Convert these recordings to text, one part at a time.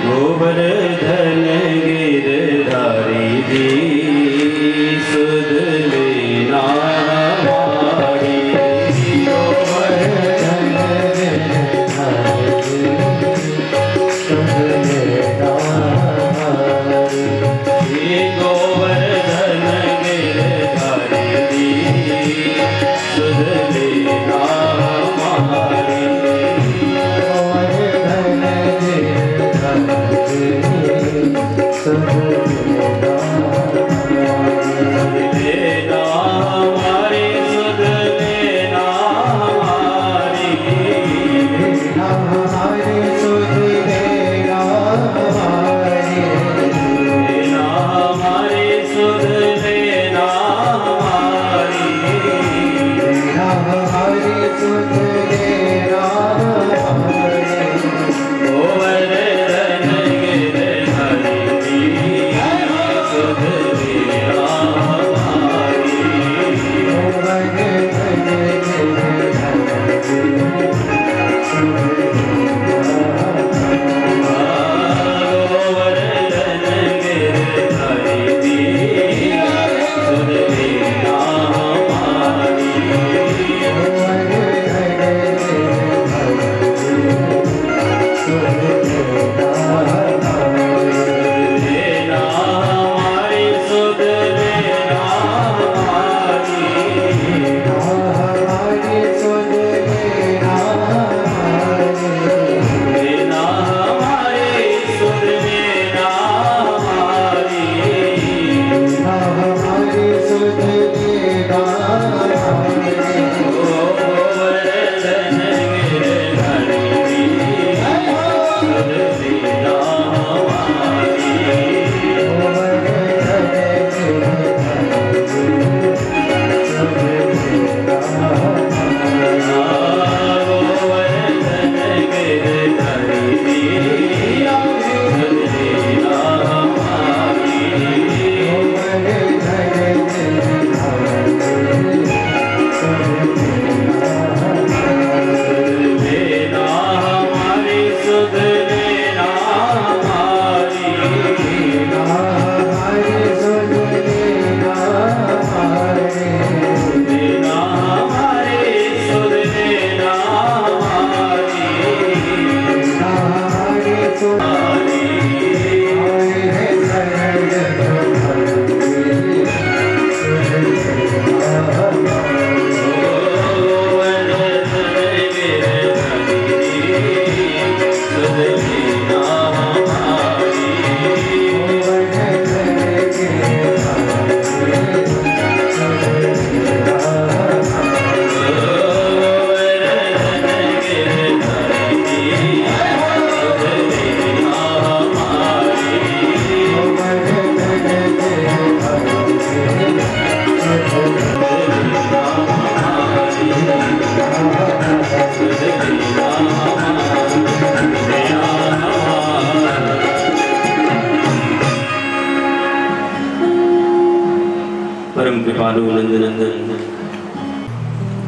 गोवर्धन गिरधारी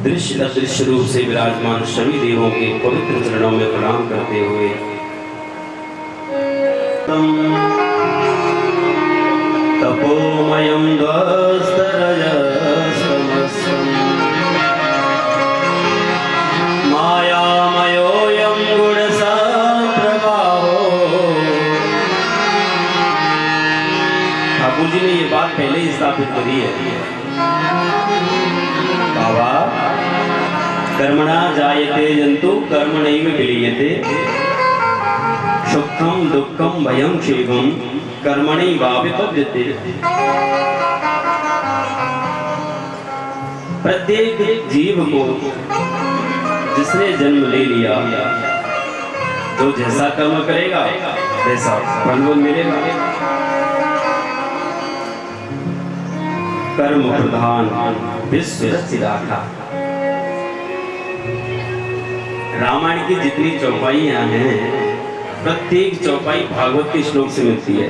दृश्य अदृश्य रूप से विराजमान सभी देवों के पवित्र चरणों में प्रणाम करते हुए तपोमयं ध्वस्तरजस्तमस्सं मायामयोऽयं गुणसम्प्रभावो। ठाकुर जी ने ये बात पहले ही स्थापित करी है। बाबा कर्मणा जायते जंतु कर्मणैव विलीयते, सुखम दुखम भयम क्षेमम कर्मणैवाभिपद्यते। प्रत्येक जीव को जिसने जन्म ले लिया, जो जैसा कर्म करेगा वैसा फल मिलेगा। कर्म प्रधान विश्व रचिदाता। रामायण की जितनी चौपाइयां हैं, प्रत्येक चौपाई भागवत के श्लोक से मिलती है।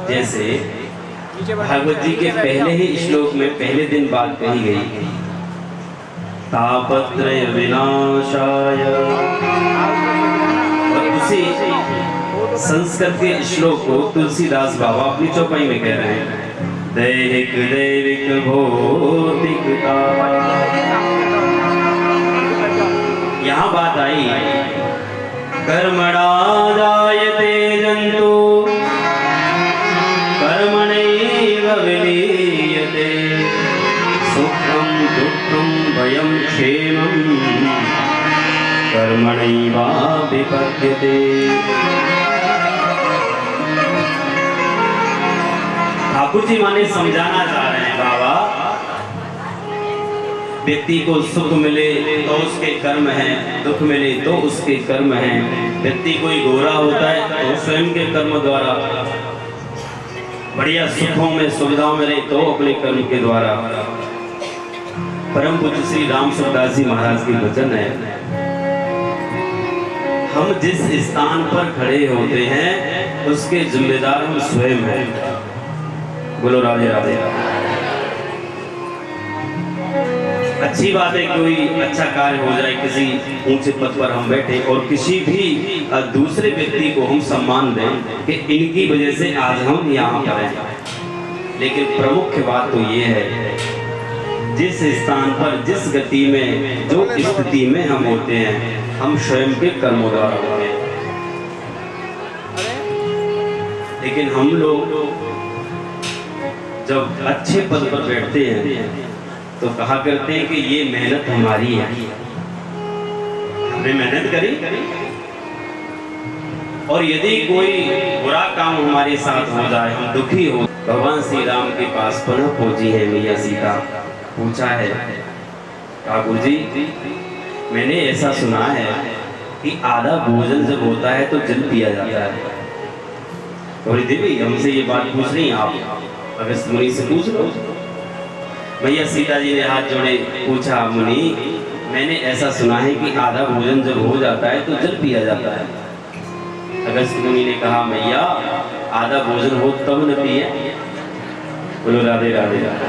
जैसे भागवत जी के पहले ही श्लोक में पहले दिन बात कही गई, तापत्रय विनाशाय। और उसी संस्कृत के श्लोक को तुलसीदास बाबा अपनी चौपाई में कह रहे हैं, दैहिक दैविक भौतिकता। यहाँ बात आई कर्मणा जायते जंतु कर्मणैव विलीयते, सुखं दुःखं भयं क्षेमं कर्मणैवाभिपद्यते। ठाकुर जी माने समझाना चाह रहे हैं, बाबा व्यक्ति को सुख मिले तो उसके कर्म हैं, दुख मिले तो उसके कर्म हैं। व्यक्ति कोई गोरा होता है तो स्वयं के कर्म द्वारा, बढ़िया सुखों में सुविधाओं में रहे तो अपने कर्म के द्वारा। परम पूज्य श्री राम सुखदास जी महाराज की वचन है, हम जिस स्थान पर खड़े होते हैं उसके जिम्मेदार हम स्वयं हैं। बोलो राधे राधे। अच्छी बात है कोई अच्छा कार्य हो जाए, किसी ऊंचे पद पर हम बैठे और किसी भी दूसरे व्यक्ति को हम सम्मान दें कि इनकी वजह से आज हम यहाँ पर हैं। लेकिन प्रमुख बात तो ये है, जिस स्थान पर, जिस गति में, जो स्थिति में हम होते हैं, हम स्वयं के कर्मों द्वारा होते हैं। लेकिन हम लोग जब अच्छे पद पर बैठते हैं तो कहा करते हैं कि ये मेहनत हमारी है, हमने मेहनत करी। और यदि कोई बुरा काम हमारे साथ हो जाए, हम दुखी हो, भगवान श्री राम के पास पुनः पहुंची है मैया सीता। पूछा है, ठाकुर जी मैंने ऐसा सुना है कि आधा भोजन जब होता है तो जल पिया जाता है। बोली देवी हमसे ये बात पूछ रही हैं आप, अगस्त मुनि से पूछ लो। भैया सीता जी ने हाथ जोड़े पूछा, मुनि मैंने ऐसा सुना है कि आधा भोजन जब हो जाता है तो जल पिया जाता है। अगस्त मुनि ने कहा भैया आधा भोजन हो तब न पिए। बोलो राधे राधे राधे।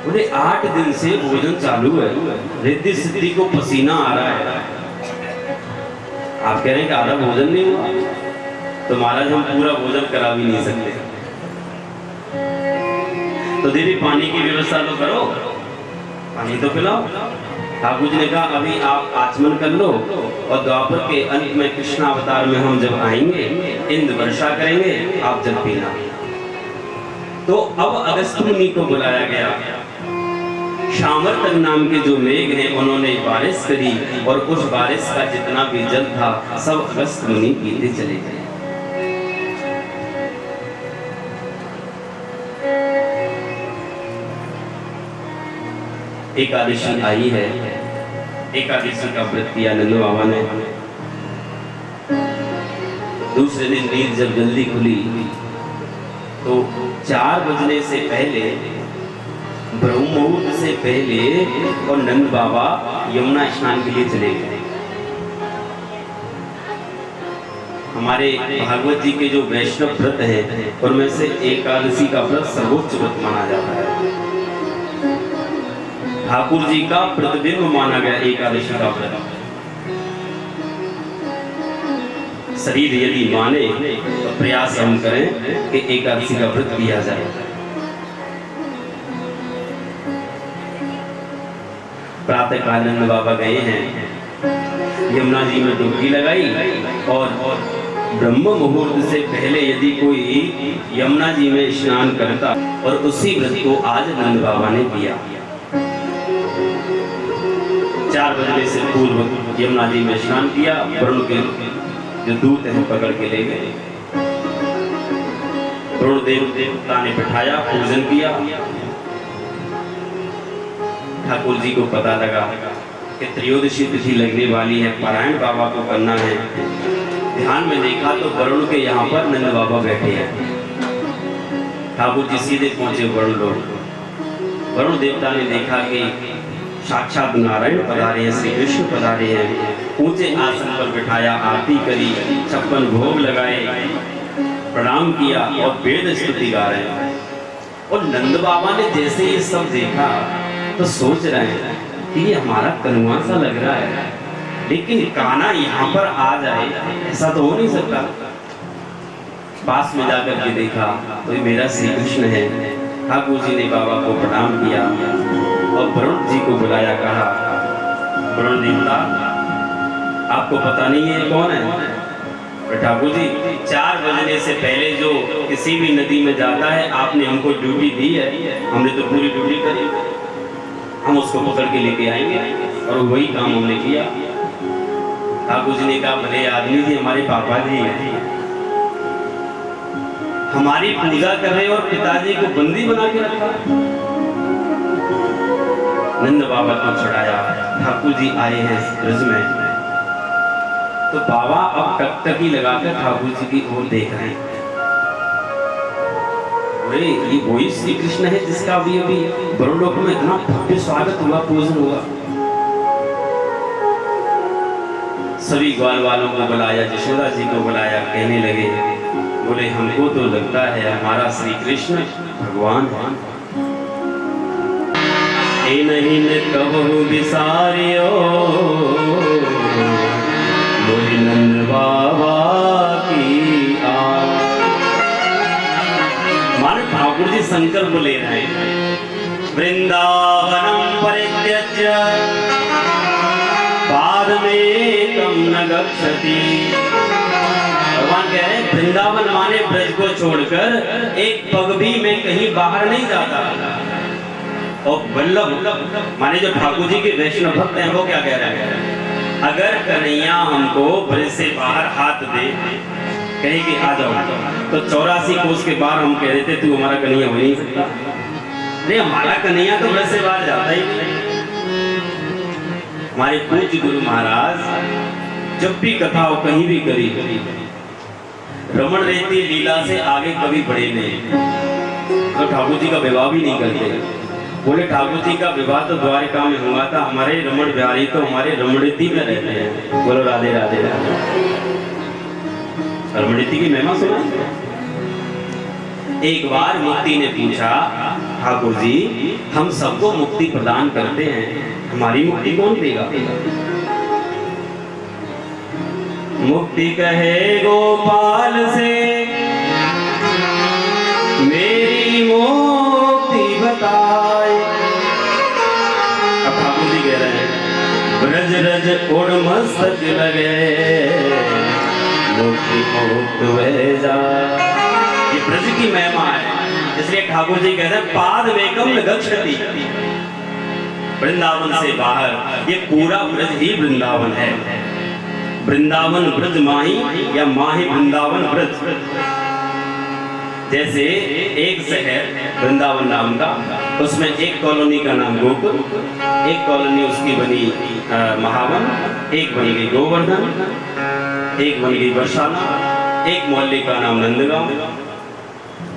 बोले 8 दिन से भोजन चालू है, रिद्धि सिद्धि को पसीना आ रहा है, आप कह रहे हैं कि आधा भोजन नहीं हुआ, तो महाराज हम पूरा भोजन करा भी नहीं सकते। तो देवी पानी की व्यवस्था तो करो, पानी तो पिलाओ। ठाकुर जी ने कहा अभी आप आचमन कर लो और द्वापर के अंत में कृष्ण अवतार में हम जब आएंगे इंद्र वर्षा करेंगे, आप जल पीना। तो अब अगस्त मुनि को बुलाया गया। शामर्तक नाम के जो मेघ हैं उन्होंने बारिश करी और उस बारिश का जितना भी जल था सब अगस्त मुनि पीते चले गए। एकादशी आई है, एकादशी का व्रत किया नंद बाबा ने। दूसरे दिन नींद जब जल्दी खुली तो 4 बजने से पहले, ब्रह्म मुहूर्त से पहले और नंद बाबा यमुना स्नान के लिए चले गए। हमारे भागवत जी के जो वैष्णव व्रत है उनमें से एकादशी का व्रत सर्वोच्च व्रत माना जाता है। ठाकुर जी का प्रतिबिंब माना गया एकादशी का व्रत। शरीर यदि माने तो प्रयास हम करें कि एकादशी का व्रत किया जाए। प्रातः काल नंद बाबा गए हैं, यमुना जी में डुबकी लगाई और ब्रह्म मुहूर्त से पहले यदि कोई यमुना जी में स्नान करता और उसी व्रत को आज नंद बाबा ने किया। 4 बजने से पूर्व यमुना जी में स्नान किया, वरुण के जो दूत हैं पकड़ के ले गए। वरुण देवता ने बिठाया, पूजन किया। ठाकुर जी को पता लगा कि त्रयोदशी तिथि लगने वाली है, पारायण बाबा को करना है। ध्यान में देखा तो वरुण के यहाँ पर नंद बाबा बैठे हैं। ठाकुर जी सीधे पहुंचे वरुण लोग। वरुण देवता ने देखा कि साक्षात नारायण पधारे हैं, श्री कृष्ण पधारे हैं। ऊंचे आसन पर बिठाया, आरती करी, 56 भोग लगाए, प्रणाम किया और वेद स्तुति गा रहे हैं। और नंद बाबा ने जैसे ये सब देखा तो सोच रहे हैं कि ये हमारा कनुआ सा लग रहा है, लेकिन कान्हा यहाँ पर आ जाए ऐसा तो हो नहीं सकता। पास में जाकर के देखा तो ये मेरा श्री कृष्ण है। ठाकुर जी ने बाबा को प्रणाम किया और वरुण जी को बुलाया, कहा वरुण देवता आपको पता नहीं है कौन है? ठाकुर जी 4 बजने से पहले जो किसी भी नदी में जाता है आपने हमको ड्यूटी दी है, हमने तो पूरी ड्यूटी करी, हम उसको पकड़ के लेके आएंगे और वही काम हमने किया। ठाकुर जी ने कहा भले आदमी जी हमारे पापा जी हैं, हमारी पूजा कर रहे और पिताजी को बंदी बना के रखा। नंद बाबा को छुड़ाया, ठाकुर जी आए हैं ब्रज में। तो बाबा अब टकटकी लगाकर ठाकुर जी की ओर देख रहे हैं। अरे ये वही श्री कृष्ण है जिसका अभी अभी वरुणलोक में इतना भव्य स्वागत हुआ, पूजन हुआ। सभी ग्वाल वालों को बुलाया, यशोदा जी को बुलाया, कहने लगे बोले हमको तो लगता है हमारा श्री कृष्ण भगवान है। ए नहीं न कहूँ बिसारियो बोले नंद बाबा की आस। मानो ठाकुर जी संकल्प ले रहे हैं, वृंदावनम परित्यज्य पादमेकं न गच्छति। भगवान कह रहे हैं वृंदावन माने ब्रज को छोड़कर एक पग भी मैं कहीं बाहर नहीं जाता। और वल्लभ माने जो ठाकुर जी के वैष्णव भक्त हैं वो क्या कह रहे हैं? अगर कन्हैया हमको ब्रज से बाहर हाथ दे, कहे कि आ जाओ, तो 84 कोस के बाहर हम कह देते तू हमारा कन्हैया हो नहीं सकता। नहीं, हमारा कन्हैया तो ब्रज से बाहर जाता ही नहीं। हमारे पूज्य गुरु महाराज जब भी कथा हो कहीं भी करी, रमण रहती लीला से आगे कभी बढ़े नहीं। तो ठाकुर जी का विवाह भी नहीं करते। बोले ठाकुर जी का विवाह तो द्वारिका में हुआ था, हमारे रमण बिहारी तो हमारे रमणीति में रहते हैं। बोलो राधे राधे राधे। रमणीति की महिमा सुना। एक बार मुक्ति ने पूछा, ठाकुर जी हम सबको मुक्ति प्रदान करते हैं, हमारी मुक्ति कौन देगा? मुक्ति कहे गोपाल से मेरी मुक्ति बताए। अब ठाकुर जी कह रहे हैं ब्रज रज उड़ मस्तक लगे मुक्ति मुक्त वे जा। ये ब्रज की महिमा है, इसलिए ठाकुर जी कहते हैं पाद वेकम न गच्छति। वृंदावन से बाहर ये पूरा ब्रज ही वृंदावन है। वृंदावन ब्रज माही या माही वृंदावन ब्रज। जैसे एक शहर वृंदावन नाम का, उसमें एक कॉलोनी का नाम गोकुल, एक कॉलोनी उसकी बनी महावन, एक बन गई गोवर्धन, एक बन गई बरसाना, एक मोहल्ले का नाम नंदगांव।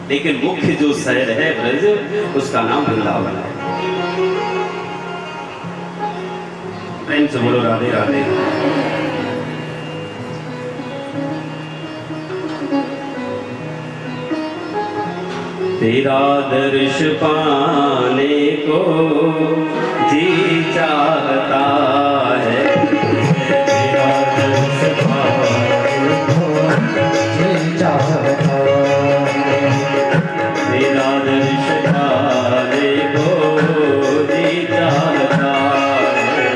लेकिन मुख्य जो शहर है ब्रज, उसका नाम वृंदावन है। प्रेम से बोलो राधे राधे। तेरा दर्श पाने को जी चाहता है, तेरा दर्श पाने को जी चाहता है, तेरा दर्श पाने को जी चाहता है,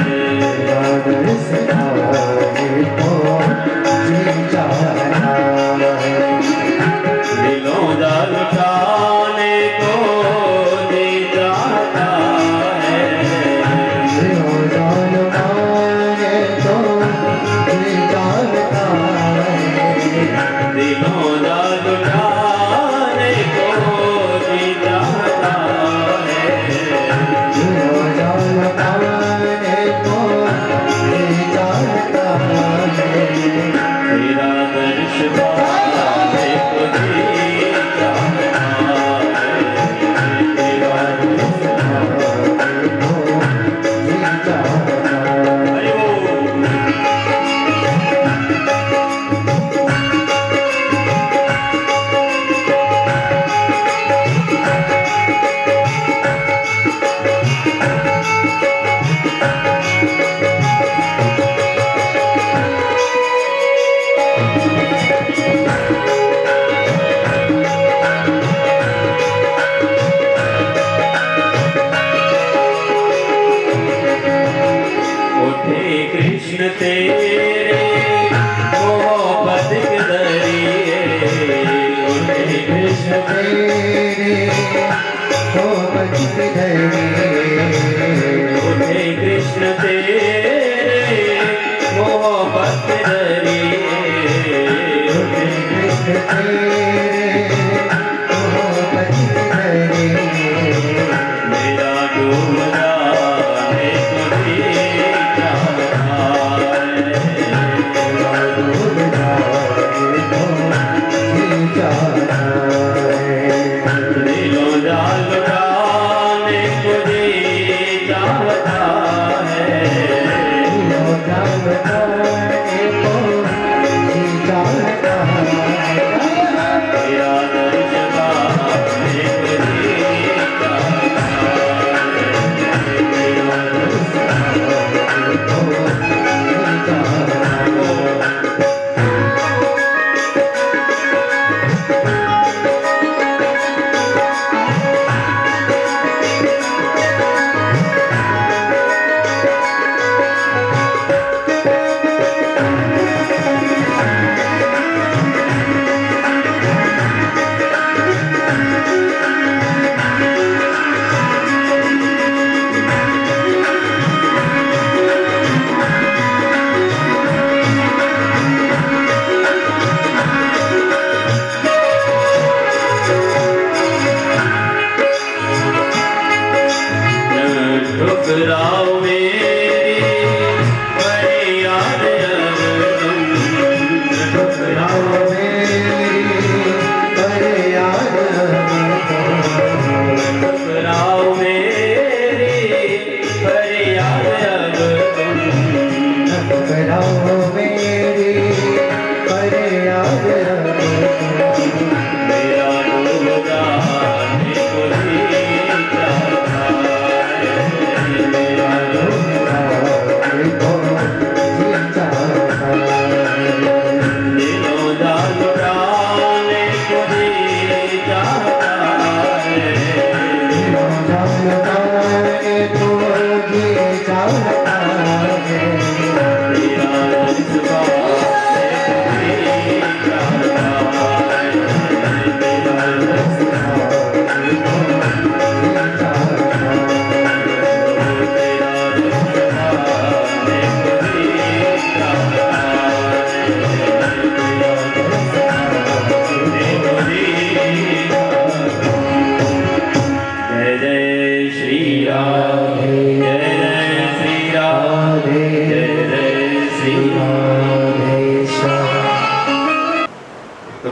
तेरा दर्श पाने को जी चाहता है, दिलों दा लुटाने को जी चाहता है, दिलों दा लुटाने को जी चाहता है, दिलों दा लुटाने को जी चाहता है, दिलों दा लुटाने को जी चाहता है, तेरा दर्श पाने को जी चाहता है, तेरा दर्श पाने को जी चाहता है। हरि बोल। उठे कृष्ण तेरे मोहब्बत के दरिए, उठे कृष्ण तेरे मोहब्बत के दरिए, उठे कृष्ण तेरे मोहब्बत के दरिए, उठे कृष्ण तेरे मोहब्बत के दरिए, मेरा डूब जाने को जी चाहता है, मेरा डूब जाने को जी चाहता है, दिलों दा लुटाने को जी चाहता है, दिलों दा लुटाने को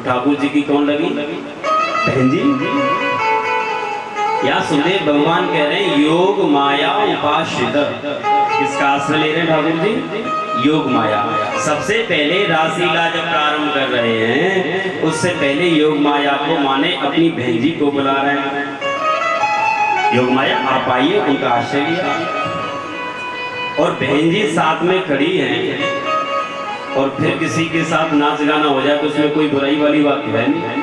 ठाकुर जी की कौन लगी? बहन जी। या सुने, भगवान कह रहे हैं योग माया उपाश्रित। किसका आश्रय ले रहे हैं ठाकुर जी? योग माया। सबसे पहले रासलीला जब प्रारंभ कर रहे हैं, उससे पहले योग माया को माने अपनी बहन जी को बुला रहे हैं। योग माया आप आइए, उनका आश्रय लिया। और बहन जी साथ में खड़ी हैं, और फिर किसी के साथ नाच गाना हो जाए तो उसमें कोई बुराई वाली बात है नहीं।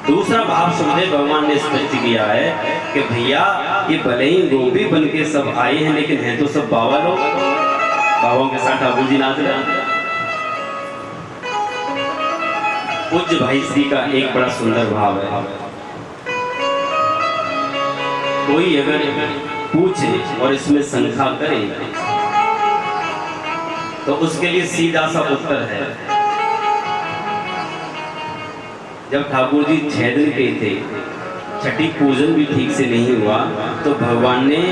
दूसरा भाव सुखदेव भगवान ने स्पष्ट किया है कि भैया ये भले ही गोपी बन के सब आए हैं, लेकिन हैं तो सब बाबा लोग। बाबाओं के साथ ठाकुर जी नाच रहे हैं। पूज्य भाई श्री का एक बड़ा सुंदर भाव है। कोई अगर पूछे और इसमें शंका करे तो उसके लिए सीधा सा उत्तर है। जब ठाकुर जी 6 दिन के थे, छठी पूजन भी ठीक से नहीं हुआ, तो भगवान ने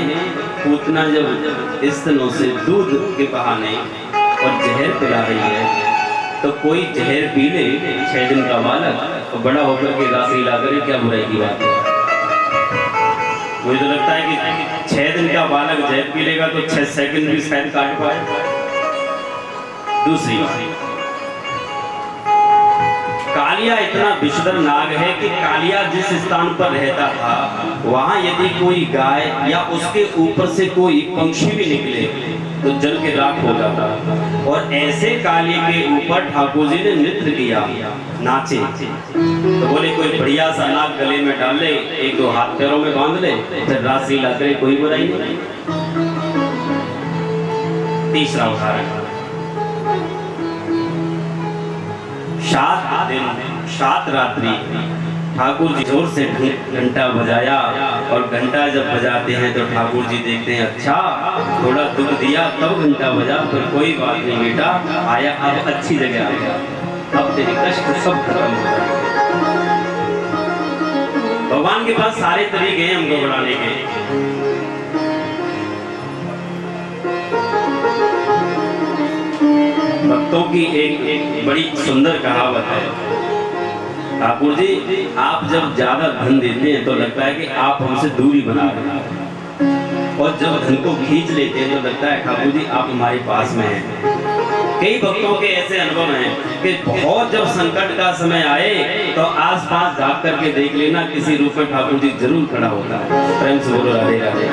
पूतना जब स्तनों से दूध के बहाने और जहर पिला रही है, तो कोई जहर पी ले 6 दिन का बालक तो बड़ा होकर के रासलीला करे, क्या बुराई की बात है? मुझे तो लगता है कि 6 दिन का बालक जहर पी लेगा तो 6 सेकंड भी शायद काट पाए। दूसरी बात, कालिया इतना विषधर नाग है कि कालिया जिस स्थान पर रहता था, वहां यदि कोई गाय या उसके ऊपर से कोई पंक्षी भी निकले तो जल के राख हो जाता। और ऐसे कालिया के ऊपर ठाकुर जी ने नृत्य किया, नाचे। तो बोले कोई बढ़िया सा नाग गले में डाल ले, 1-2 हाथ पैरों में बांध ले, फिर रासलीला करे, कोई बुराई नहीं। तीसरा उदाहरण, 7 दिन 7 रात्रि ठाकुर जी जोर से घंटा बजाया। और घंटा जब बजाते हैं तो ठाकुर जी देखते हैं, अच्छा थोड़ा दुख दिया तब घंटा बजा, फिर कोई बात नहीं बेटा, आया अब अच्छी जगह आ गया, अब तेरे कष्ट सब खत्म हो जाएंगे। भगवान के पास सारे तरीके हैं हमको बढ़ाने के। भक्तों की एक बड़ी सुंदर कहावत है, ठाकुर जी आप जब ज्यादा धन देते हैं तो लगता है कि आप हमसे दूरी बना रहे हैं, और जब धन को खींच लेते हैं तो लगता है ठाकुर जी आप हमारे पास में हैं। कई भक्तों के ऐसे अनुभव हैं कि बहुत जब संकट का समय आए तो आसपास झाँक करके देख लेना, किसी रूप में ठाकुर जी जरूर खड़ा होता है। प्रेम से बोलो राधे राधे।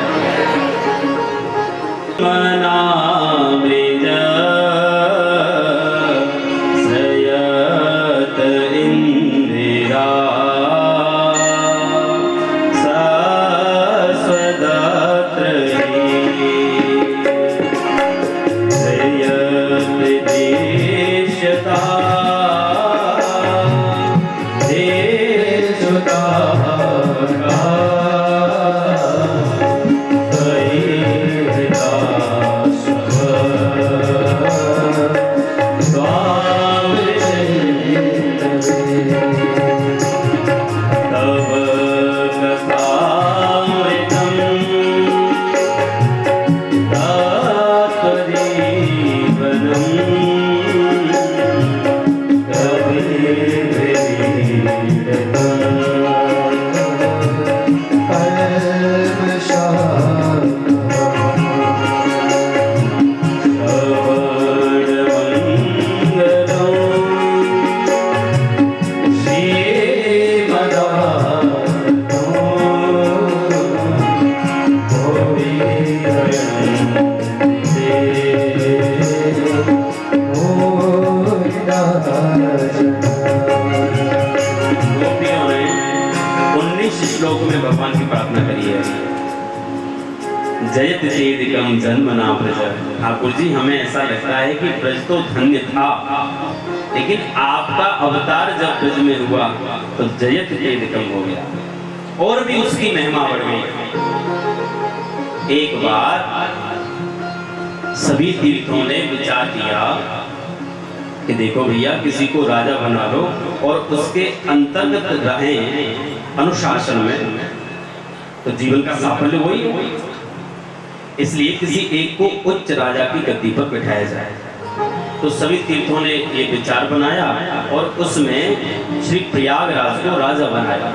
श्लोक में भगवान की प्रार्थना करी है, जयत चेदिकम जन्मना ब्रज। ठाकुर जी हमें ऐसा लगता है कि ब्रज तो धन्य था, लेकिन आपका अवतार जब ब्रज में हुआ तो जयत चेदिकम हो गया, और भी उसकी महिमा बढ़ गई। एक बार सभी तीर्थों ने विचार किया कि देखो भैया, किसी को राजा बना लो और उसके अंतर्गत रहें अनुशासन में, तो जीवन का साफल्य वही है। इसलिए किसी एक को उच्च राजा की गद्दी पर बिठाया जाए। तो सभी तीर्थों ने ये विचार बनाया और उसमें श्री प्रयागराज को राजा बनाया।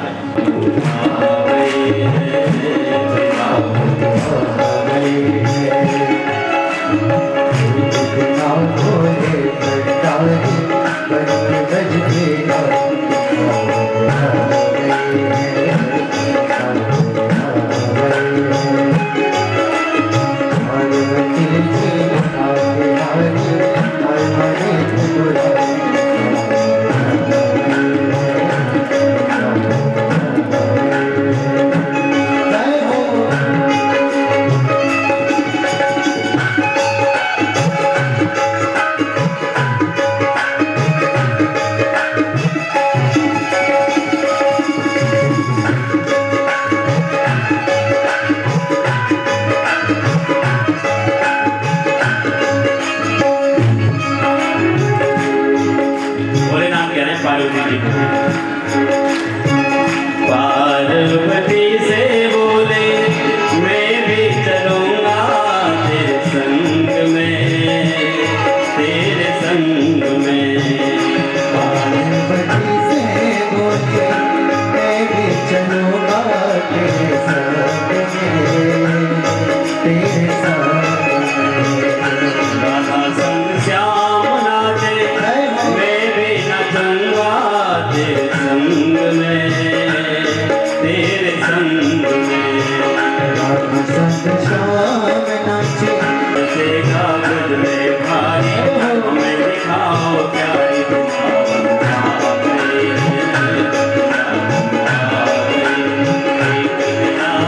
पार्वती से बोले मैं भी चलूंगा तेरे संग में, तेरे संग में। पार्वती से बोले मैं भी चलूंगा तेरे संग में, तेरे संग में। राधा संग श्याम नाचे मैं भी नाचूंगा तेरे संग में, तेरे संग में। राधा संग श्याम नाचे देखा खुद में भारी हमें दिखाओ प्यारी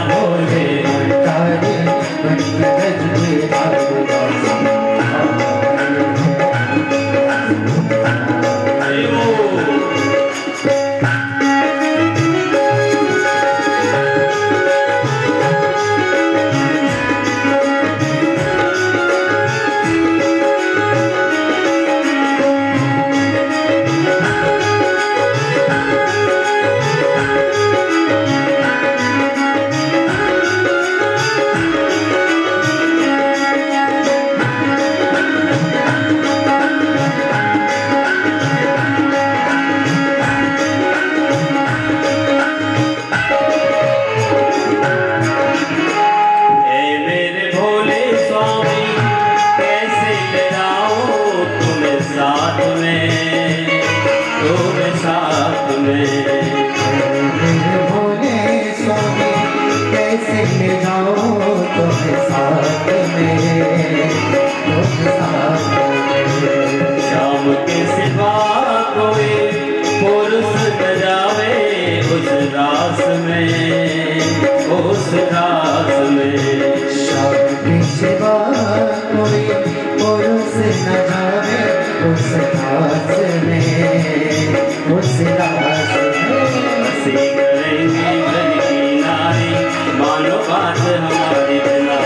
बोले तारे पंकज में श्याम के सिवा कोई पुरुष न जावे उस रास में, उस रास में। श्याम के सिवा कोई पुरुष न जावे उस रास में, उस रास में। हंसी करेंगी ब्रज की नारी मानो बात हमारी बिना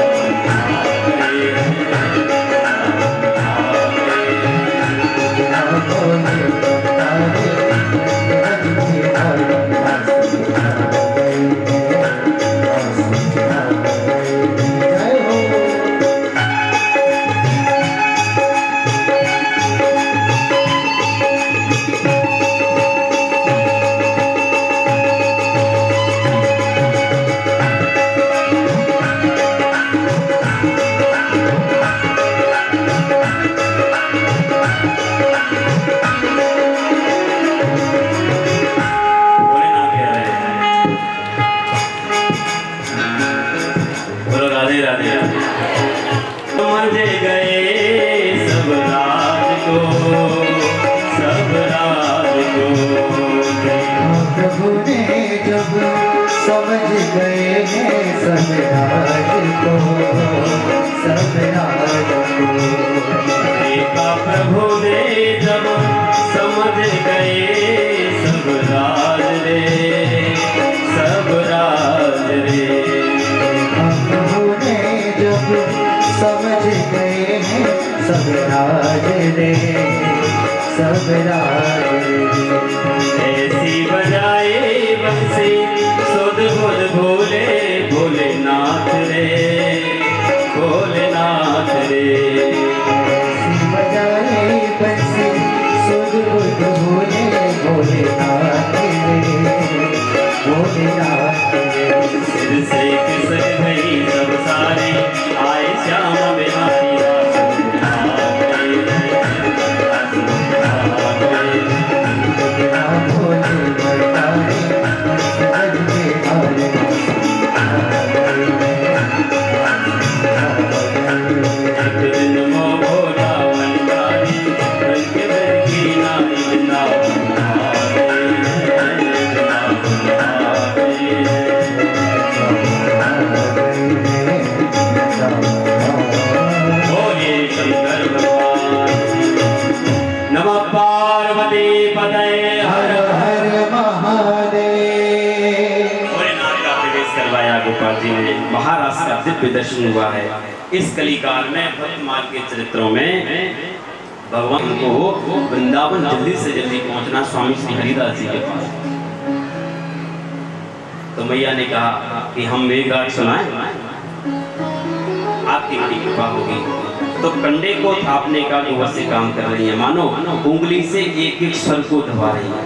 समझ गए सब राज को, सब राज को। प्रभु ने जब समझ गए हैं सब राज को, सब राज को। देखा प्रभु ने जब समझ गए सब राज रे, सब राज रे। प्रभु ने जब समझ गए हैं सब राज रे, सब राज रे। ऐसी बजाए बंसी सुध बुध भोले भोलेनाथ रे, भोलेनाथ रे। ऐसी बजाए दिव्य दर्शन हुआ है। इस कलिकाल में भक्त मार्ग के चरित्रों में भगवान को वृंदावन जल्दी से जल्दी पहुंचना स्वामी श्री हरिदास जी के पास। तो मैया ने कहा कि हम मेघराज सुनाएं, आपकी बड़ी कृपा होगी। तो कंडे को थापने का गोबर से काम कर रही है, मानो उंगली से एक एक स्वर को दबा रही है।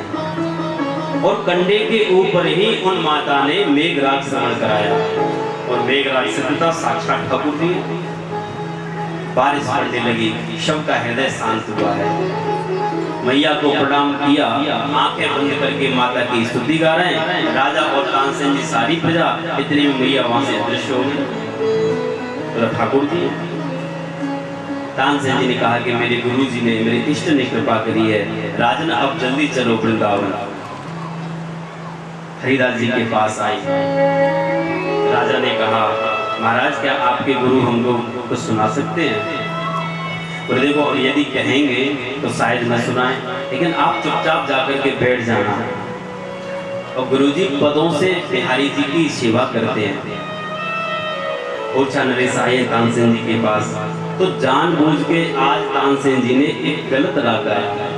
और कंडे के ऊपर ही उन माता ने मेघराज श्रवण कराया। और मेघराज से साक्षात ठाकुर जी। बारिश पड़ने लगी, शव का हृदय शांत हुआ है। मैया को प्रणाम किया, आंखें बंद करके माता की स्तुति गा रहे हैं। राजा और तानसेन जी, सारी प्रजा, इतने में मैया वहां से अदृश्य हो गई। तो ठाकुर जी, तानसेन जी ने कहा कि मेरे गुरु जी ने, मेरे इष्ट ने कृपा करी है, राजन अब जल्दी चलो वृंदावन। हरिदास जी के पास आई। राजा ने कहा, महाराज क्या आपके गुरु हम लोग कुछ सुना सकते हैं? और देखो, यदि कहेंगे तो शायद न सुनाएं, लेकिन आप चुपचाप जाकर के बैठ जाना। और गुरुजी पदों से बिहारी जी की सेवा करते हैं। ओछा नरेश आए तानसेन जी के पास, तो जानबूझ के आज तानसेन जी ने एक गलत राग गाया।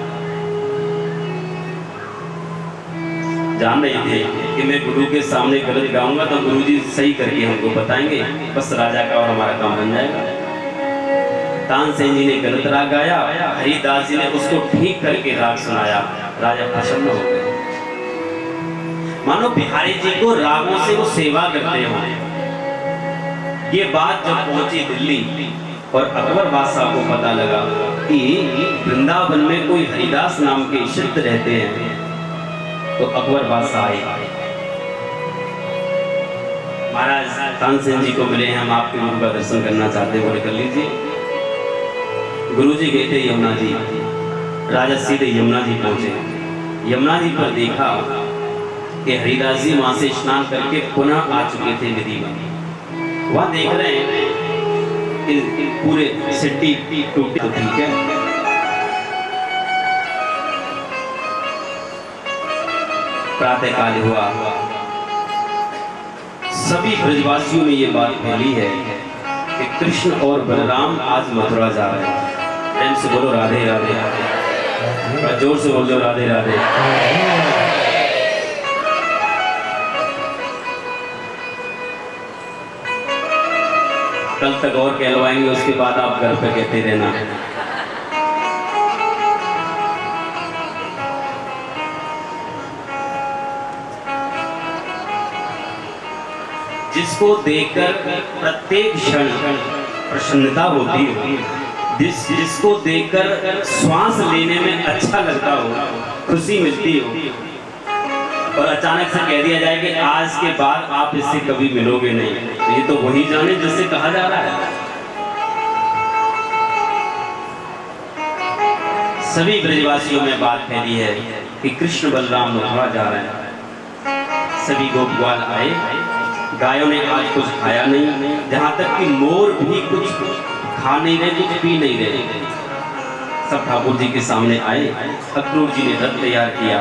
जान रहे थे कि मैं गुरु के सामने गलत गाऊंगा तो गुरुजी सही करके हमको बताएंगे, बस राजा का और हमारा काम बन जाएगा। तानसेन जी ने गलत राग गाया, हरिदास जी ने उसको ठीक करके राग सुनाया। राजा प्रसन्न हो गए, मानो बिहारी जी को रागों से वो सेवा करते हो। ये बात जब पहुंची दिल्ली और अकबर बादशाह को पता लगा कि वृंदावन में कोई हरिदास नाम के सिद्ध रहते हैं, तो अकबर बादशाह आए। महाराज तानसेन जी को मिले हैं, हम आपके गुरु का दर्शन करना चाहते हैं। बोले कर लीजिए। गुरु जी गए थे यमुना जी। राजा सीधे यमुना जी पहुंचे। यमुना जी पर देखा कि हरिदास जी वहां से स्नान करके पुनः आ चुके थे विधिवत। वहां देख रहे हैं कि पूरे सिट्टी टूटी, तो ठीक है। प्रातः काल हुआ, सभी ब्रजवासियों में ये बात फैली है कि कृष्ण और बलराम आज मथुरा जा रहे हैं। प्रेम से बोलो राधे राधे, और जोर से बोलो राधे राधे। कल तक और कहलवाएंगे, उसके बाद आप घर पे कहते रहना। जिसको देखकर प्रत्येक क्षण प्रसन्नता होती हो, जिसको देखकर श्वास लेने में अच्छा लगता हो, खुशी मिलती हो, और अचानक से कह दिया जाए कि आज के बाद आप इससे कभी मिलोगे नहीं, तो ये तो वही जाने जिससे कहा जा रहा है। सभी ब्रजवासियों में बात फैली है कि कृष्ण बलराम मथुरा जा रहे हैं। सभी गोपवाल आए, गायों ने आज कुछ खाया नहीं, जहाँ तक कि मोर भी कुछ खा नहीं रहे, कुछ पी नहीं रहे। सब ठाकुर जी के सामने आए। अक्रूर जी ने रथ तैयार किया।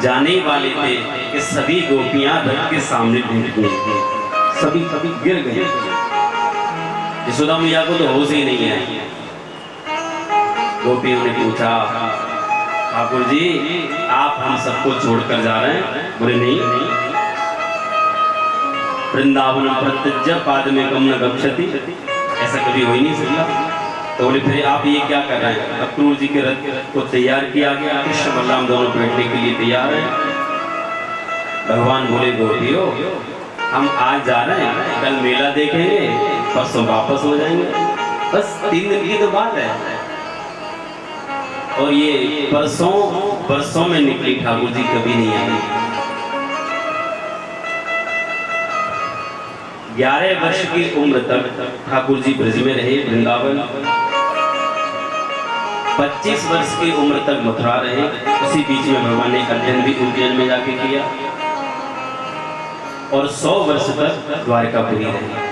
जाने वाले थे कि सभी गोपियां रथ के सामने टूट गई, सभी गिर गए। यशोदा मैया को तो होश ही नहीं है। गोपियों ने पूछा, ठाकुर जी आप हम सबको छोड़कर जा रहे हैं? बोले नहीं, वृंदावन प्रत्यज्य पाद में गम न गच्छति, ऐसा कभी हो ही नहीं सकता। तो बोले फिर आप ये क्या कर रहे हैं? अक्रूर जी के रथ को तैयार किया गया, कृष्ण बलराम दोनों बैठने के लिए तैयार हैं। भगवान बोले, गोपियों हम आज जा रहे हैं, कल मेला देखेंगे, परसों वापस हो जाएंगे, बस 3 दिन की तो बात है। और ये परसों में निकली ठाकुर जी कभी नहीं आई। 11 वर्ष की उम्र तक ठाकुर जी ब्रज में रहे, वृंदावन। 25 वर्ष की उम्र तक मथुरा रहे। उसी बीच में भगवान ने अध्ययन भी उज्जैन में जाके किया, और 100 वर्ष तक द्वारकापुरी रहे।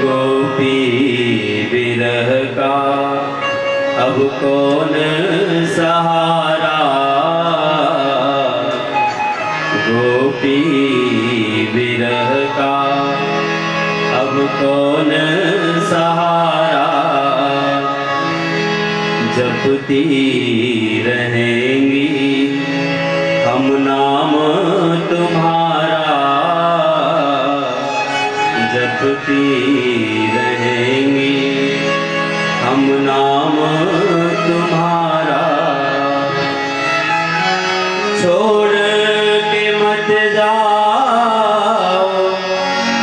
गोपी विरह का अब अब कौन सहारा गोपी विरह का, अब कौन सहारा जपती रहेंगी हम नाम तुम्हारा, जपती रहेंगी हम नाम तुम्हारा। छोड़ के मत जाओ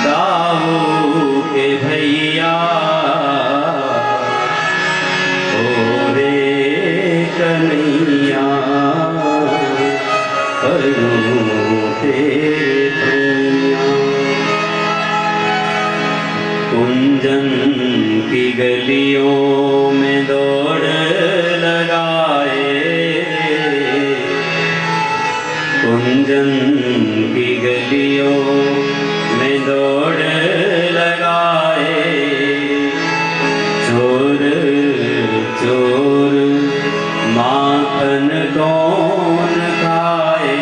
दाऊ के भैया, ओ रे कन्हैया करूं तेरे प्रेमिया। कुंजन की गलियों में दौड़ लगाए, कुंजन की गलियों में दौड़ लगाए, चोर चोर माखन कौन खाए,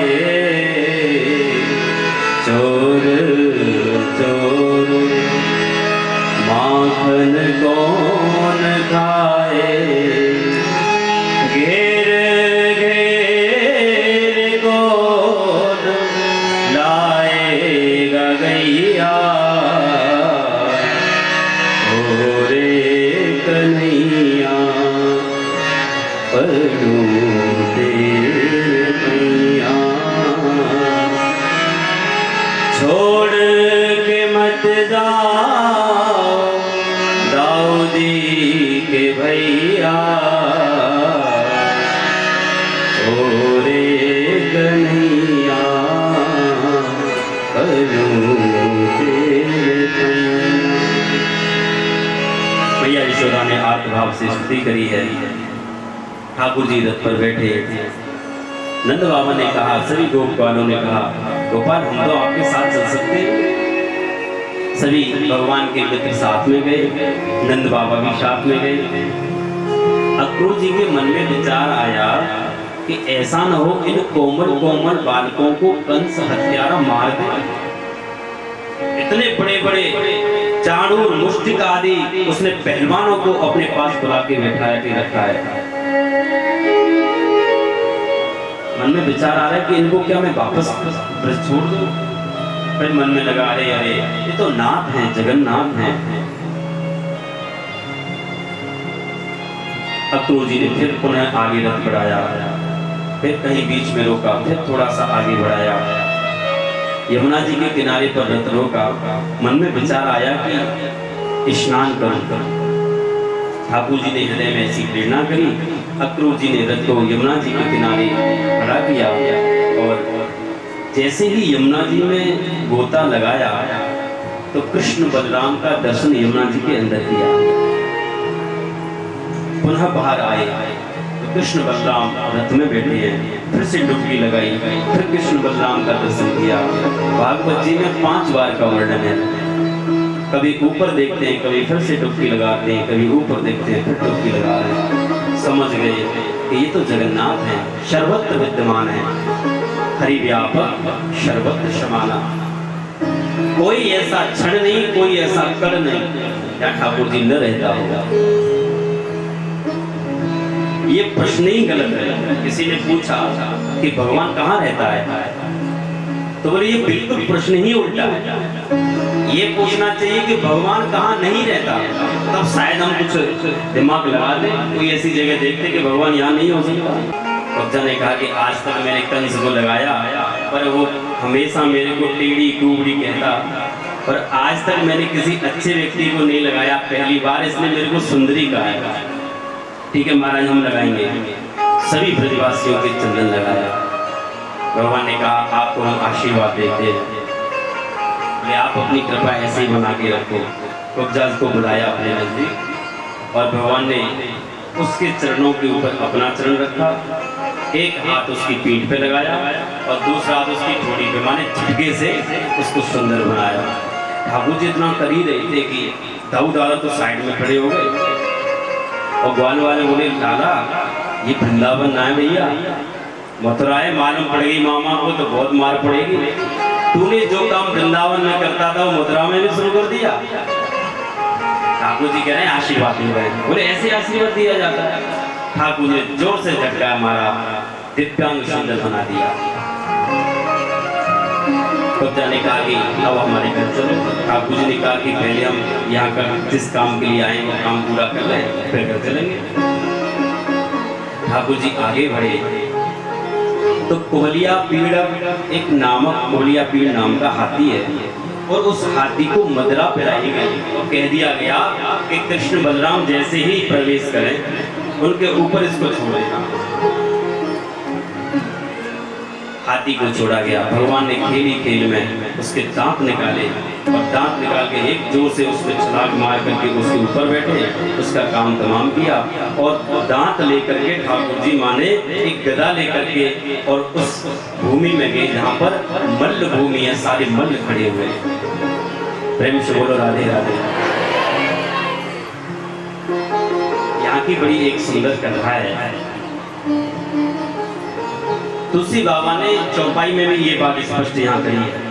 चोर चोर माखन कौन खाए। घेर घेर कौन लाएगा गैया, ओ रे कन्हैया पढ़ूं तेरे मैया। छोड़ के मत जाओ दाऊ जी के भैया, ओ रे कन्हैया करूं तेरे मैया। मैया यशोदा ने आत्मभाव से स्तुति करी है। ठाकुर जी रथ पर बैठे, नंद बाबा ने कहा, सभी गोपालों ने कहा, गोपाल हम तो आपके साथ चल सकते हैं। सभी भगवान के मित्र साथ में गए, नंद बाबा भी साथ में गए। अक्रूर जी के मन में विचार आया कि ऐसा न हो इन कोमल कोमल बालकों को कंस हत्यारा मार दे। इतने बड़े बड़े चाणूर मुष्टिक आदि उसने पहलवानों को अपने पास बुला के बैठाया के रखा है। मन में विचार आ रहा है कि इनको क्या मैं वापस ब्रज छोड़ दूं? फिर मन में लगा, अरे अरे ये तो नाथ हैं, जगन्नाथ हैं। अक्रूर जी ने फिर पुनः आगे रथ बढ़ाया, फिर कहीं बीच में रोका, फिर थोड़ा सा आगे बढ़ाया, यमुना जी के किनारे पर रथ रोका। मन में विचार आया कि स्नान करूं। ठाकुर जी ने हृदय में ऐसी प्रेरणा करी। अक्रूर जी ने रथ को यमुना जी के किनारे खड़ा किया और जैसे ही यमुना जी में गोता लगाया तो कृष्ण बलराम का दर्शन यमुना जी के अंदर किया। पुनः बाहर आए तो कृष्ण बलराम रथ में बैठे हैं, फिर से डुबकी लगाई, फिर कृष्ण बलराम का दर्शन किया। भागवत जी में 5 बार का वर्णन है। कभी ऊपर देखते हैं, कभी फिर से डुबकी लगाते हैं, कभी ऊपर देखते हैं, फिर डुबकी लगा रहे हैं। समझ गए कि ये तो जगन्नाथ है, सर्वत्र विद्यमान है, हरि व्यापक सर्वत्र समाना। कोई ऐसा क्षण नहीं, कोई ऐसा कण नहीं या ठाकुर जी न रहता होगा। ये प्रश्न ही गलत है। किसी ने पूछा कि भगवान कहाँ रहता है, तो बोले ये बिल्कुल प्रश्न ही उल्टा है। ये पूछना चाहिए कि भगवान कहाँ नहीं रहता, तब शायद हम कुछ दिमाग लगा दें, कोई ऐसी जगह देखते कि भगवान यहाँ नहीं हो सकता। कब्जा ने कहा कि आज तक मैंने कंस को लगाया, पर वो हमेशा मेरे को टेढ़ी कुबड़ी कहता, पर आज तक मैंने किसी अच्छे व्यक्ति को नहीं लगाया। पहली बार इसने मेरे को सुंदरी कहा। ठीक है महाराज, हम लगाएंगे। सभी ब्रजवासियों के चंदन लगाया। भगवान ने कहा आपको हम आशीर्वाद देते हैं, आप अपनी कृपा ऐसे ही बना के रखो। कब्जा को बुलाया अपने नजदीक और भगवान ने उसके चरणों के ऊपर अपना चरण रखा, एक हाथ उसकी पीठ पे लगाया और दूसरा हाथ उसकी ठोड़ी पे, माने झटके से उसको सुंदर बनाया। ठाकुर जी इतना कर ही रहे थे कि दाऊ दादा तो साइड में खड़े हो गए। और ग्वाल वाले बोले लाला ये वृंदावन ना है भैया, मथुरा है, मालूम पड़ेगी मामा को तो बहुत मार पड़ेगी। तूने जो काम वृंदावन में करता था वो मथुरा में भी शुरू कर दिया। ठाकुर जी कह रहे हैं आशीर्वाद दिए गए। बोले ऐसे आशीर्वाद दिया जाता है? ठाकुर ने जोर से झटका मारा, दिव्यांग सुंदर बना दिया। तब जाने कहा कि अब हमारे घर चलो। ठाकुर जी ने कहा कि पहले हम यहाँ का जिस काम के लिए आए वो काम पूरा कर लें, फिर घर चलेंगे। ठाकुर जी आगे बढ़े तो कोहलिया पीड़, एक नामक कोहलिया पीड़ नाम का हाथी है, और उस हाथी को मदरा पिलाई गई और कह दिया गया कि कृष्ण बलराम जैसे ही प्रवेश करें उनके ऊपर इसको छोड़ेगा। हाथी को छोड़ा गया। भगवान ने खेली खेल में उसके दांत निकाले और दांत निकाल के एक जोर से उस पर छलांग मार करके उसके ऊपर बैठे, उसका काम तमाम किया। और दांत लेकर के ठाकुर जी माने एक गदा लेकर के और उस भूमि में गए जहाँ पर मल्ल भूमि है, सारे मल्ल खड़े हुए। प्रेम से बोलो राधे राधे। यहाँ की बड़ी एक सुंदर कथा है। तुलसी बाबा ने चौपाई में भी ये बात स्पष्ट यहाँ कही है।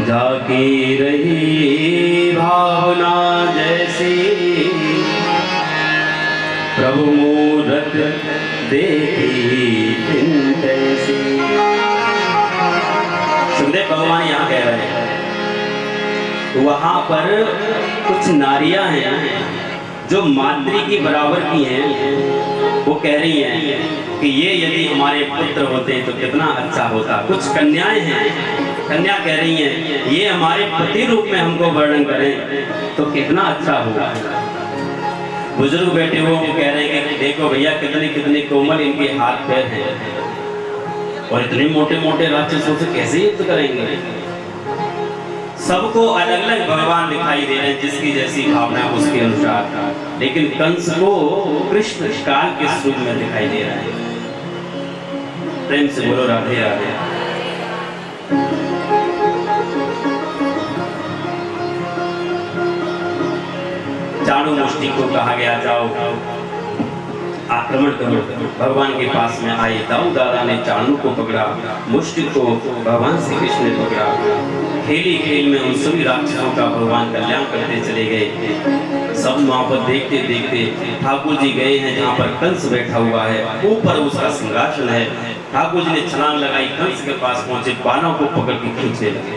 जागी रही भावना जैसी प्रभु मूरत देखी दिन तैसी। सुखदेव भगवान यहाँ कह रहे हैं वहां पर कुछ नारियां हैं जो मातृ की बराबर की हैं। वो कह रही हैं कि ये यदि हमारे पुत्र होते तो कितना अच्छा होता। कुछ कन्याएं हैं, कन्या कह रही हैं ये हमारे पति रूप में हमको वर्णन करें तो कितना अच्छा होगा। बुजुर्ग बैठे हुए वो कह रहे हैं कि देखो भैया कितने कितने कोमल इनके हाथ पैर हैं और इतने मोटे मोटे राक्षसों से कैसे युद्ध करेंगे। सबको अलग अलग भगवान दिखाई दे रहे हैं, जिसकी जैसी भावना उसके अनुसार। लेकिन कंस को कृष्ण काल के स्वरूप में दिखाई दे रहा है। प्रेम से बोलो राधे राधे। चाणू मुष्टि को कहा गया जाओ आक्रमण करो। भगवान के पास में आए। दाऊ दादा ने चाणू को पकड़ा, मुष्टि को भगवान श्री कृष्ण ने पकड़ा। खेली खेल में उन सभी राक्षसों का भगवान कल्याण करते चले गए। सब वहां पर देखते देखते ठाकुर जी गए हैं जहाँ पर कंस बैठा हुआ है, ऊपर उसका सिंहासन है। ठाकुर जी ने छलांग लगाई, कंस के पास पहुंचे, बालों को पकड़ के खींचने लगे।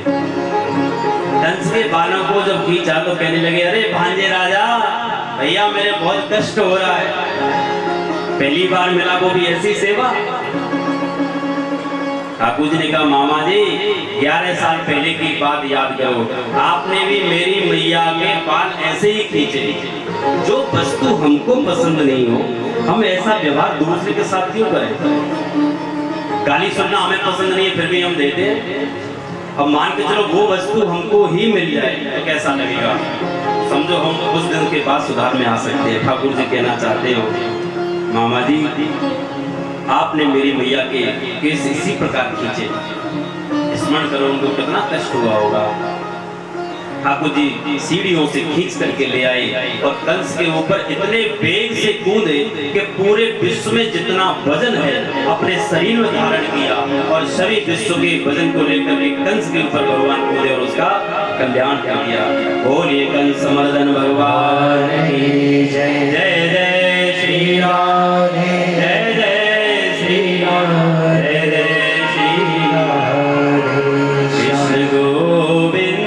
कंस के बालों को जब खींचा तो कहने लगे अरे भांजे राजा भैया मेरे बहुत कष्ट हो रहा है, पहली बार मिला वो भी ऐसी सेवा। ठाकुर जी ने कहा मामा जी 11 साल पहले की बात याद करो, आपने भी मेरी मैया के बाल ऐसे ही खींचे। जो वस्तु हमको पसंद नहीं हो हम ऐसा व्यवहार दूसरे के साथ क्यों करें। गाली सुनना हमें पसंद नहीं है फिर भी हम देते हैं। अब मान के चलो वो वस्तु हमको ही मिल जाए तो कैसा लगेगा। समझो हम उस दिन के बाद सुधार में आ सकते हैं। ठाकुर जी कहना चाहते हो मामा जी आपने मेरी मैया के केस इसी प्रकार खींचे, स्मरण करो उनको कितना कष्ट हुआ होगा। ठाकुर जी सीढ़ियों से खींच करके ले आए और कंस के ऊपर इतने वेग से कूदे कि पूरे विश्व में जितना वजन है अपने शरीर में धारण किया और सभी विश्व के वजन को लेकर के कंस के ऊपर भगवान कूदे और उसका कल्याण कर दिया। बोलिए कंस मर्दन भगवान की जय। जय जय श्री राम, जय जय श्री राम, जय जय श्री राम। कृष्ण गोविंद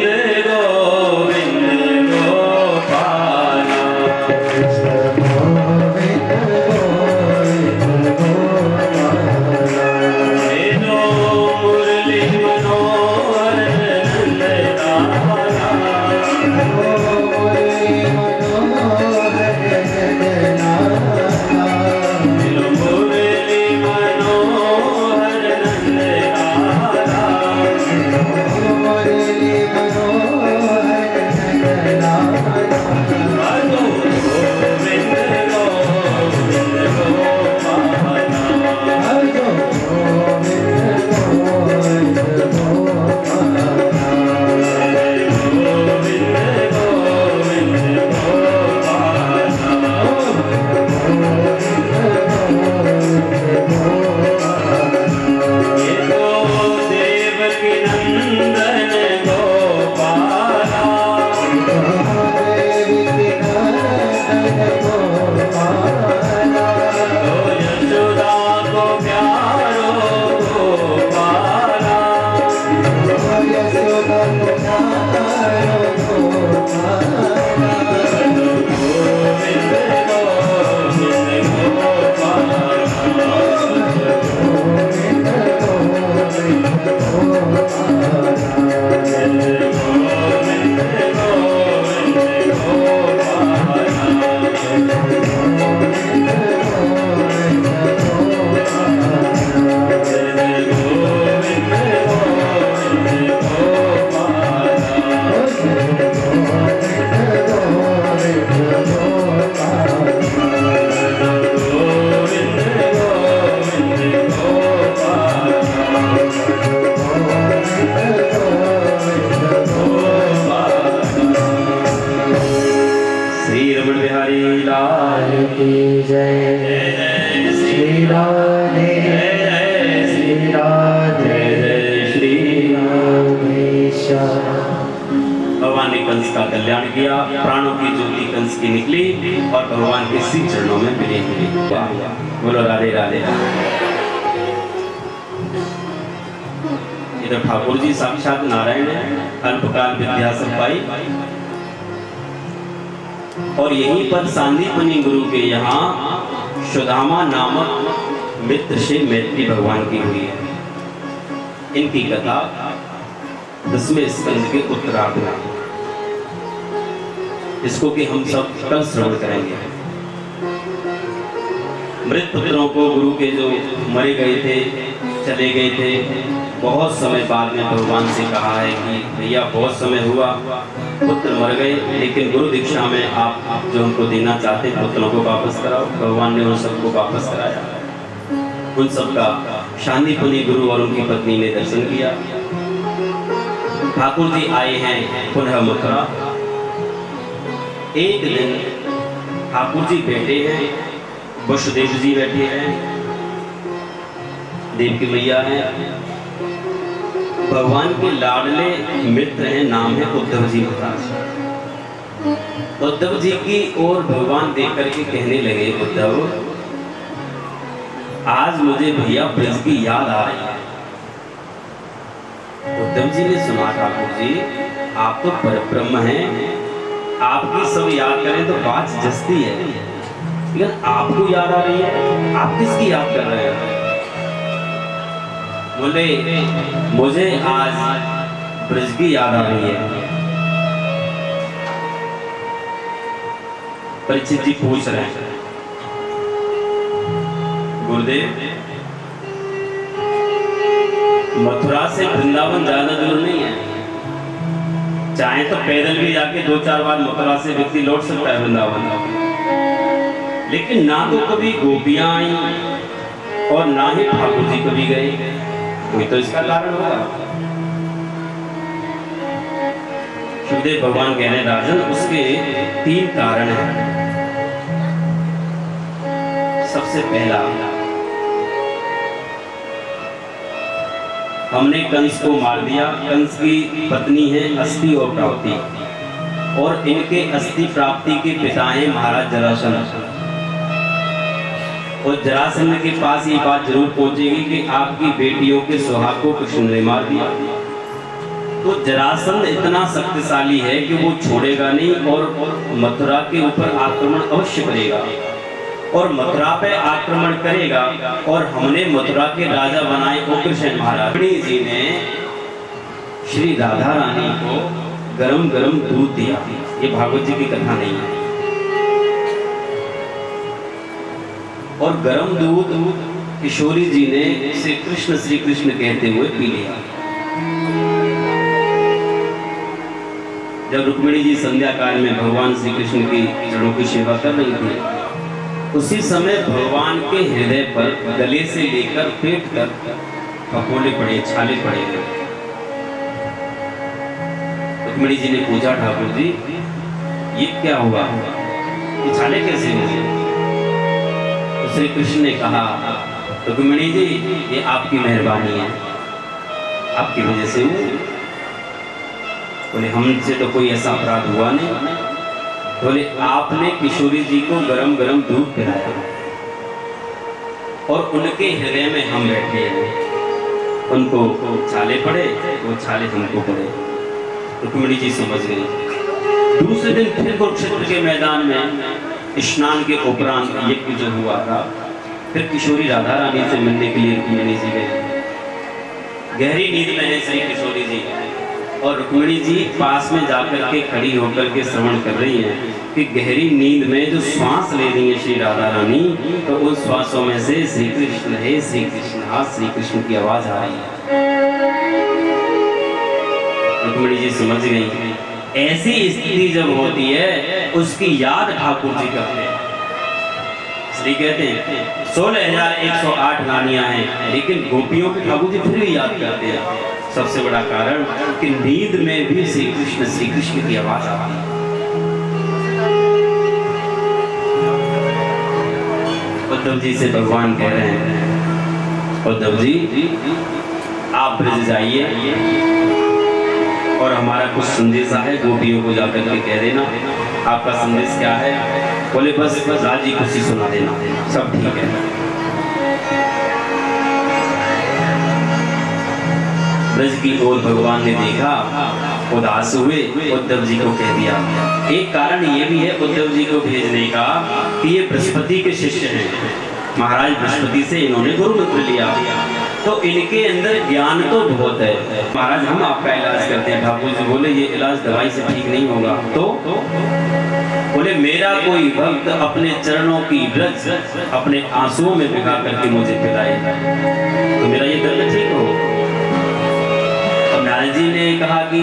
Hello, कल्याण किया, प्राणों की ज्योति कंस की निकली और भगवान के श्री चरणों में विलीन हुई। बोलो राधे राधे। इधर ठाकुर जी साक्षात नारायण है, अल्पकाल विद्या सब पाई। और यहीं पर सांदीपनि गुरु के यहाँ सुदामा नामक मित्र से मैत्री भगवान की हुई है। इनकी कथा 10वें स्कंद के उत्तरार्ध में, इसको कि हम सब कल श्रवण करेंगे। मृत पुत्रों को गुरु के जो मरे गए थे, चले गए थे, बहुत समय बाद में भगवान से कहा है कि भैया बहुत समय हुआ, पुत्र मर गए, लेकिन गुरु दीक्षा में आप जो उनको देना चाहते पुत्रों को वापस कराओ। भगवान ने उन सबको वापस कराया। उन सबका सांदीपनि गुरु और उनकी पत्नी ने दर्शन किया। ठाकुर जी आए हैं पुनः मथुरा। एक दिन ठाकुर जी बैठे हैं, वसुदेव जी बैठे हैं, देवकी मैया हैं, भगवान के लाडले मित्र हैं, नाम है उद्धव जी महाराज। उद्धव जी की ओर भगवान देख करके कहने लगे, उद्धव आज मुझे भैया ब्रज की याद आ रही है। उद्धव जी ने सुना, ठाकुर जी आप तो परब्रह्म हैं, आपकी सब याद करें तो बात जस्ती है, लेकिन आपको याद आ रही है, आप किसकी याद कर रहे हैं? बोले मुझे आज ब्रज की याद आ रही है। परीक्षित जी पूछ रहे हैं, गुरुदेव मथुरा से वृंदावन ज्यादा दूर नहीं है, चाहे तो पैदल भी जाके 2-4 बार मथुरा से व्यक्ति लौट सकता है वृंदावन, लेकिन ना तो कभी गोपियां आई और ना ही ठाकुर जी कभी गए। कोई तो इसका कारण होगा। सुखदेव भगवान कह रहे राजन, उसके 3 कारण हैं। सबसे पहला, हमने कंस को मार दिया। कंस की पत्नी है अस्थि और प्राप्ति, और इनके अस्थि प्राप्ति के पिता हैं महाराज जरासंध। और जरासंध के पास ये बात जरूर पहुंचेगी कि आपकी बेटियों के सुहाग को कृष्ण ने मार दिया। तो जरासंध इतना शक्तिशाली है कि वो छोड़ेगा नहीं और मथुरा के ऊपर आक्रमण अवश्य करेगा, और मथुरा पे आक्रमण करेगा। और हमने मथुरा के राजा बनाए उग्रसेन महाराज। जी ने श्री राधा रानी को गरम गरम दूध दिया। ये भागवत जी की कथा नहीं है। और गरम दूध किशोरी जी ने श्री कृष्ण कहते हुए पी लिया। जब रुक्मिणी जी संध्या काल में भगवान श्री कृष्ण की चरणों की सेवा कर रही थी, उसी समय भगवान के हृदय पर गले से लेकर पेट तक फफोले पड़े, छाले पड़े। रुक्मिणी जी ने पूछा, ठाकुर जी ये क्या हुआ, ये छाले कैसे हुए? श्री कृष्ण ने कहा, रुक्मिणी जी ये आपकी मेहरबानी है, आपकी वजह से हुआ। बोले हमसे तो कोई ऐसा अपराध हुआ नहीं। बोले आपने किशोरी जी को गरम गरम दूध पिलाया और उनके हृदय में हम बैठे हैं, उनको छाले पड़े, वो छाले हमको पड़े। रुक्मिणी जी समझ गई। दूसरे दिन फिर कुरुक्षेत्र के मैदान में स्नान के उपरांत यज्ञ जो हुआ था, फिर किशोरी राधा रानी से मिलने के लिए रुक्मिणी जी गए। गहरी नींद में है श्री किशोरी जी, और रुक्मिणी जी पास में जाकर के खड़ी होकर के श्रवण कर रही हैं कि गहरी नींद में जो श्वास ले रही है श्री राधा रानी, तो उन श्वासों में से श्री कृष्ण है, श्री कृष्ण हाँ, श्री कृष्ण की आवाज आ रही है। रुक्मिणी जी समझ गई। ऐसी स्थिति जब होती है उसकी याद ठाकुर जी करते हैं। श्री कहते हैं 16,108 रानियां हैं, लेकिन गोपियों के ठाकुर जी फिर भी याद करते हैं। सबसे बड़ा कारण कि नींद में भी श्री कृष्ण की आवाज आती है। उद्धव जी से भगवान कह रहे हैं, उद्धव जी आप ब्रज जाइए और हमारा कुछ संदेशा है, गोपियों को जाकर के कह देना आपका संदेश क्या है। बोले बस राजी खुशी सुना देना, सब ठीक है। ब्रज की ओर भगवान ने देखा, उदास हुए, उद्धव जी को कह दिया। एक कारण ये भी है उद्धव जी को भेजने का कि ये बृहस्पति के शिष्य हैं, महाराज बृहस्पति से इन्होंने गुरु मंत्र लिया, तो इनके अंदर ज्ञान तो बहुत है। महाराज हम आपका इलाज करते हैं। ठाकुर जी बोले ये इलाज दवाई से ठीक नहीं होगा। तो बोले मेरा कोई भक्त अपने चरणों की रज अपने आंसुओं में भिगा करके मुझे पिलाए तो मेरा ये दर्द ठीक हो। नारद जी ने कहा कि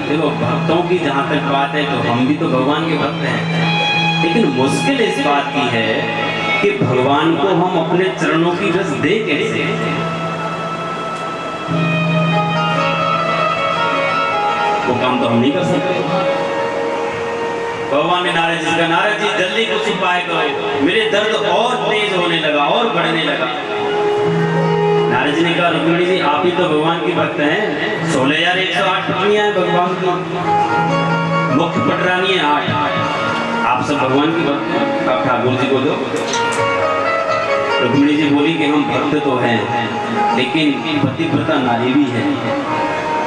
देखो भक्तों की जहाँ तक बात है तो हम भी तो भगवान के भक्त हैं, लेकिन मुश्किल इस बात की है कि भगवान को हम अपने चरणों की रस दे कैसे। वो काम तो हम नहीं कर सकते। भगवान ने नारद जी का, नारद जी जल्दी कुछ उपाय करो, मेरे दर्द और तेज होने लगा और बढ़ने लगा। नारद जी ने कहा रुक्मिणी जी आप ही तो भगवान की भक्त हैं, 16,108 पत्नियां हैं भगवान की, मुख्य पटरानी है 8, आप सब भगवान की भक्त हैं, आप ठाकुर जी को दो। रुक्मिणी जी बोली कि हम भक्त तो हैं लेकिन पतिव्रता नारी भी है,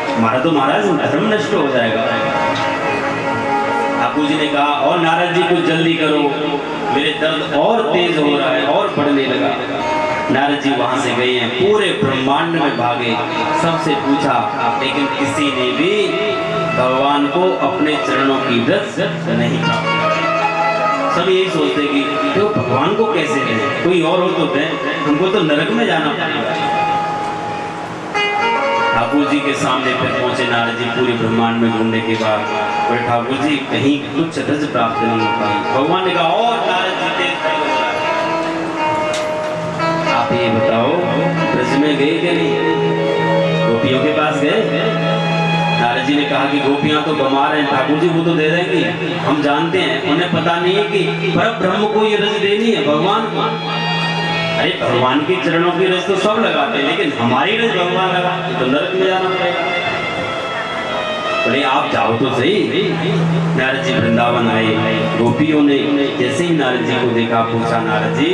हमारा तो महाराज धर्म नष्ट हो जाएगा। ठाकुर जी ने कहा और नारद जी कुछ जल्दी करो, मेरे दर्द और तेज हो रहा है और बढ़ने लगा। नारद जी वहां से गए हैं, पूरे ब्रह्मांड में भागे, सबसे पूछा, लेकिन किसी ने भी भगवान को अपने चरणों की रस नहीं प्राप्त। सब यही सोचते कि तो भगवान को कैसे दें, कोई और हो तो दें, हमको तो नरक में जाना पड़ेगा। ठाकुर जी के सामने फिर पहुंचे नारद जी, पूरे ब्रह्मांड में घूमने के बाद, और ठाकुर जी कहीं कुछ रस प्राप्त नहीं हो पाई। भगवान ने कहा और नारद जी आप ये बताओ ब्रज में गए कि नहीं, गोपियों के पास गए। नारद जी ने कहा कि गोपियां तो बीमार हैं, ठाकुर जी वो तो दे देंगी, हम जानते हैं, उन्हें पता नहीं है कि पर ब्रह्म को ये रस देनी है भगवान को। अरे भगवान के चरणों की रस तो सब लगाते हैं, लेकिन हमारी रस भगवान लगा तो नरक में जाना पड़ेगा। बोले आप जाओ तो सही। नारद जी वृंदावन आए, गोपियों ने जैसे ही नारद जी को देखा पूछा, नारद जी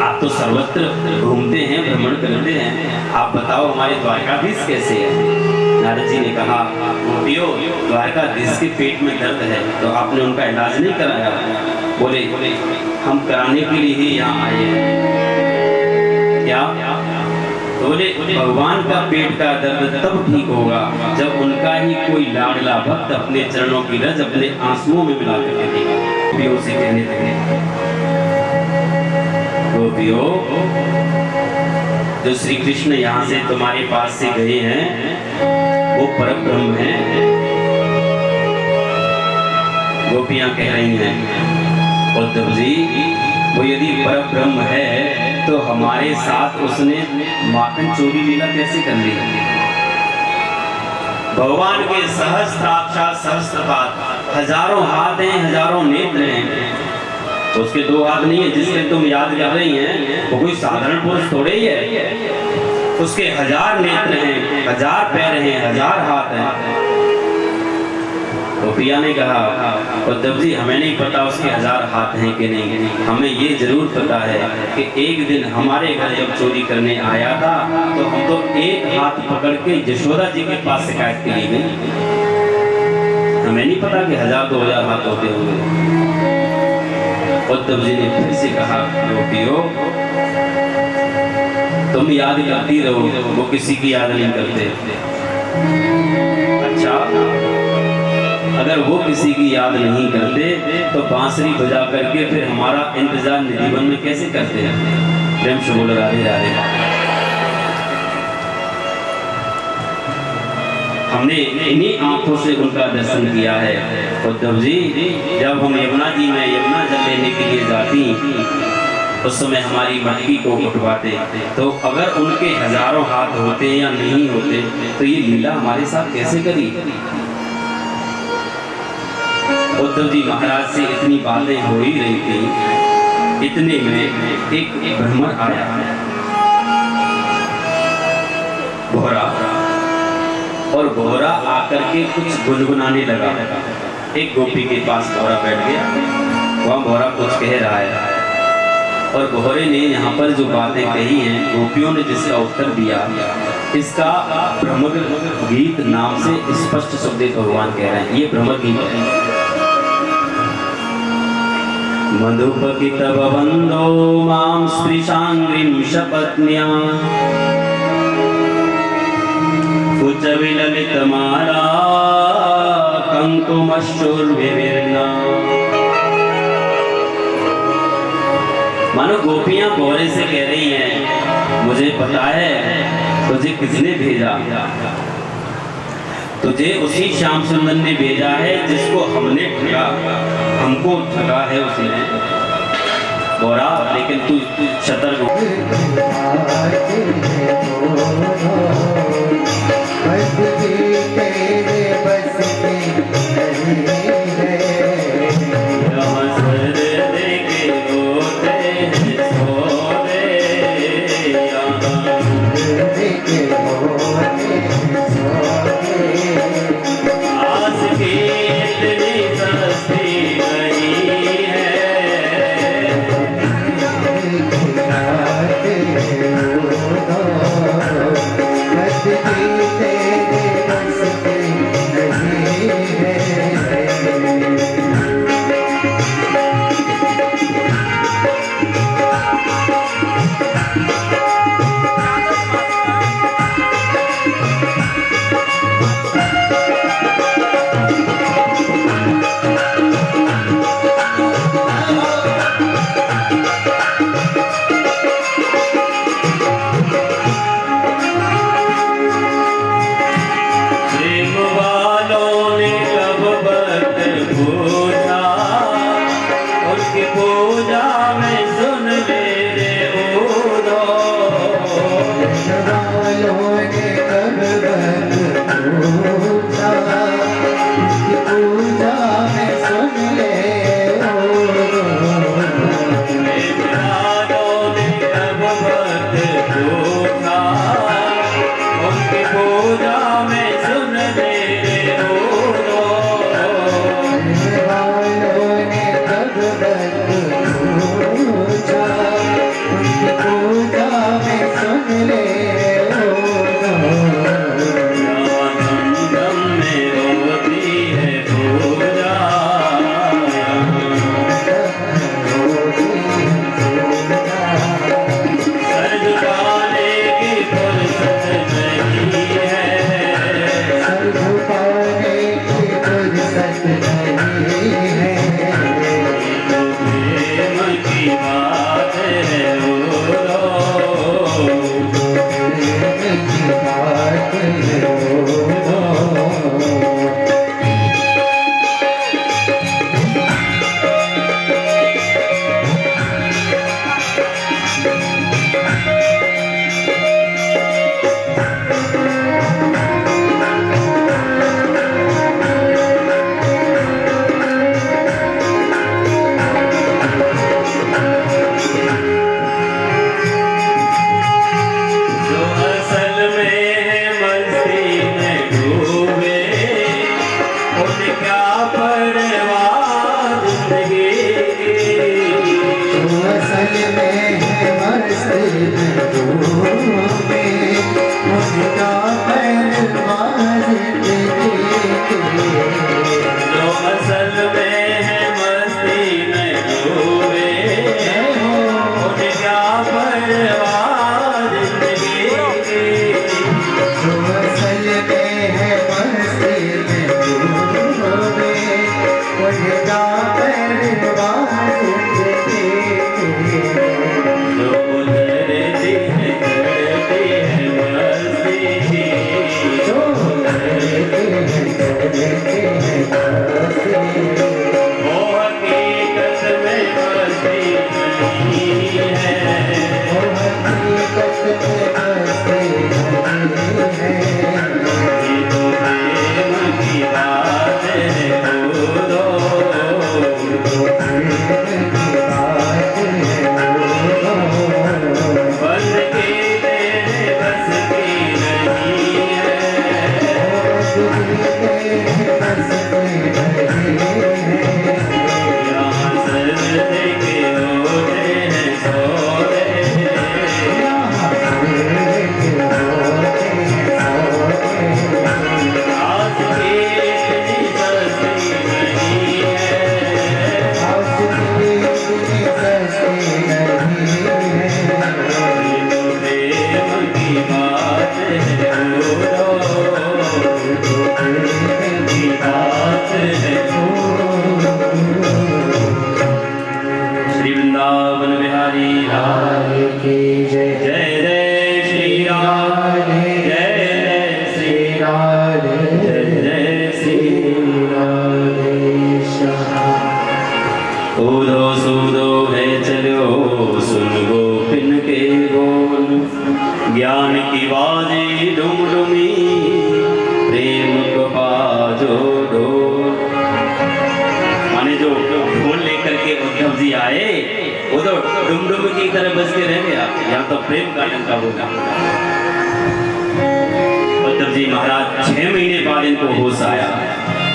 आप तो सर्वत्र घूमते हैं, भ्रमण करते हैं, आप बताओ हमारे द्वारकाधीश कैसे है। नारद जी ने कहा गोपियों द्वारकाधीश के पेट में दर्द है, तो आपने उनका इलाज नहीं कराया। बोले हम कराने के लिए ही यहाँ आए हैं। क्या? तो बोले भगवान का पेट का दर्द तब ठीक होगा जब उनका ही कोई लाडला भक्त अपने चरणों की रज अपने आंसुओं में मिला कर देगा। गोपियों से कहने लगे, गोपियों जो श्री कृष्ण यहाँ से तुम्हारे पास से गए हैं वो परब्रह्म है। गोपियां कह रही हैं उद्धव जी वो यदि परब्रह्म है तो हमारे साथ उसने माखन चोरी लीला कैसे कर ली। भगवान के सहस्त्राक्ष सहस्त्रपाद, हजारों हाथ हैं, हजारों नेत्र हैं, तो उसके 2 हाथ नहीं है जिससे तुम याद कर रही हैं, वो कोई साधारण पुरुष थोड़े ही है। उसके 1000 नेत्र हैं, 1000 पैर हैं, 1000 हाथ हैं। तो प्रिया ने कहा उद्धव जी हमें नहीं पता उसके 1000 हाथ हैं कि नहीं, हमें ये जरूर पता है कि एक दिन हमारे घर जब चोरी करने आया था तो हम तो एक हाथ पकड़ के यशोदा जी के पास शिकायत के लिए गए, हमें नहीं पता कि 1000-2000 हाथ होते होंगे। उद्धव जी ने फिर से कहा गोपियों तुम याद करती रहो, वो किसी की याद नहीं करते। अच्छा अगर वो किसी की याद नहीं करते तो बांसुरी बजा करके फिर हमारा इंतजार निधिवन में कैसे करते हैं। प्रेम से बोल राधे राधे। हमने इन्हीं आंखों से उनका दर्शन किया है। उद्धव जी जब हम यमुना जी में यमुना जल लेने के लिए जाती उस समय हमारी मटकी को उठवाते, तो अगर उनके हजारों हाथ होते या नहीं होते तो ये लीला हमारे साथ कैसे करी। उद्धव जी महाराज से इतनी बातें हो ही रही थी, इतने में एक ब्राह्मण आया भोरा, और भौरा आकर के कुछ गुनगुनाने लगा। एक गोपी के पास भौरा बैठ गया, वहाँ भौरा कुछ कह रहा है और भौरे ने यहाँ पर जो बातें कही हैं, गोपियों ने जिसका उत्तर दिया, इसका भ्रमर गीत नाम से स्पष्ट शब्द भगवान कह रहे हैं, ये भ्रमर गीत है। मधुपकितव बंधो मां स्पृशांग्रिं शपत्न्या कुचविललितमाला कंकुमश्चूर्विवीर्णा। मानो गोपियां भौरे से कह रही हैं, मुझे पता है तुझे किसने भेजा, तुझे उसी श्याम सुंदर ने भेजा है जिसको हमने ठगा, हमको ठगा है उसने भौरा, लेकिन तू सतर्क हो। वो तो डुमडुम की तरह बज के रह गया, यहाँ तो प्रेम का डंका होगा। उद्धव जी महाराज 6 महीने बाद इनको होश आया।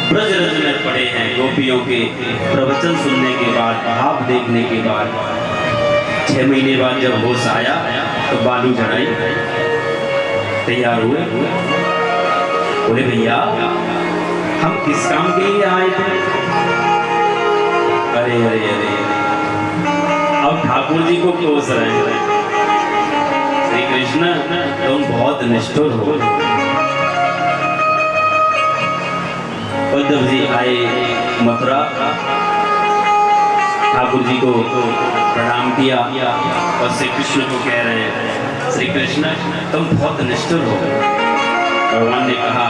ब्रजरज में पड़े हैं, गोपियों के प्रवचन सुनने के बाद, भाव देखने के बाद 6 महीने बाद जब होश आया तो बालू चढ़ाई, तैयार हुए। बोले भैया हम किस काम के लिए आए थे? अरे अरे अरे अब ठाकुर जी को कोस रहे हैं, श्री कृष्ण तुम बहुत निष्ठुर हो। उद्धव जी आए मथुरा, ठाकुर जी को प्रणाम किया और श्री कृष्ण को कह रहे हैं, श्री कृष्ण तुम बहुत निष्ठुर हो। भगवान ने कहा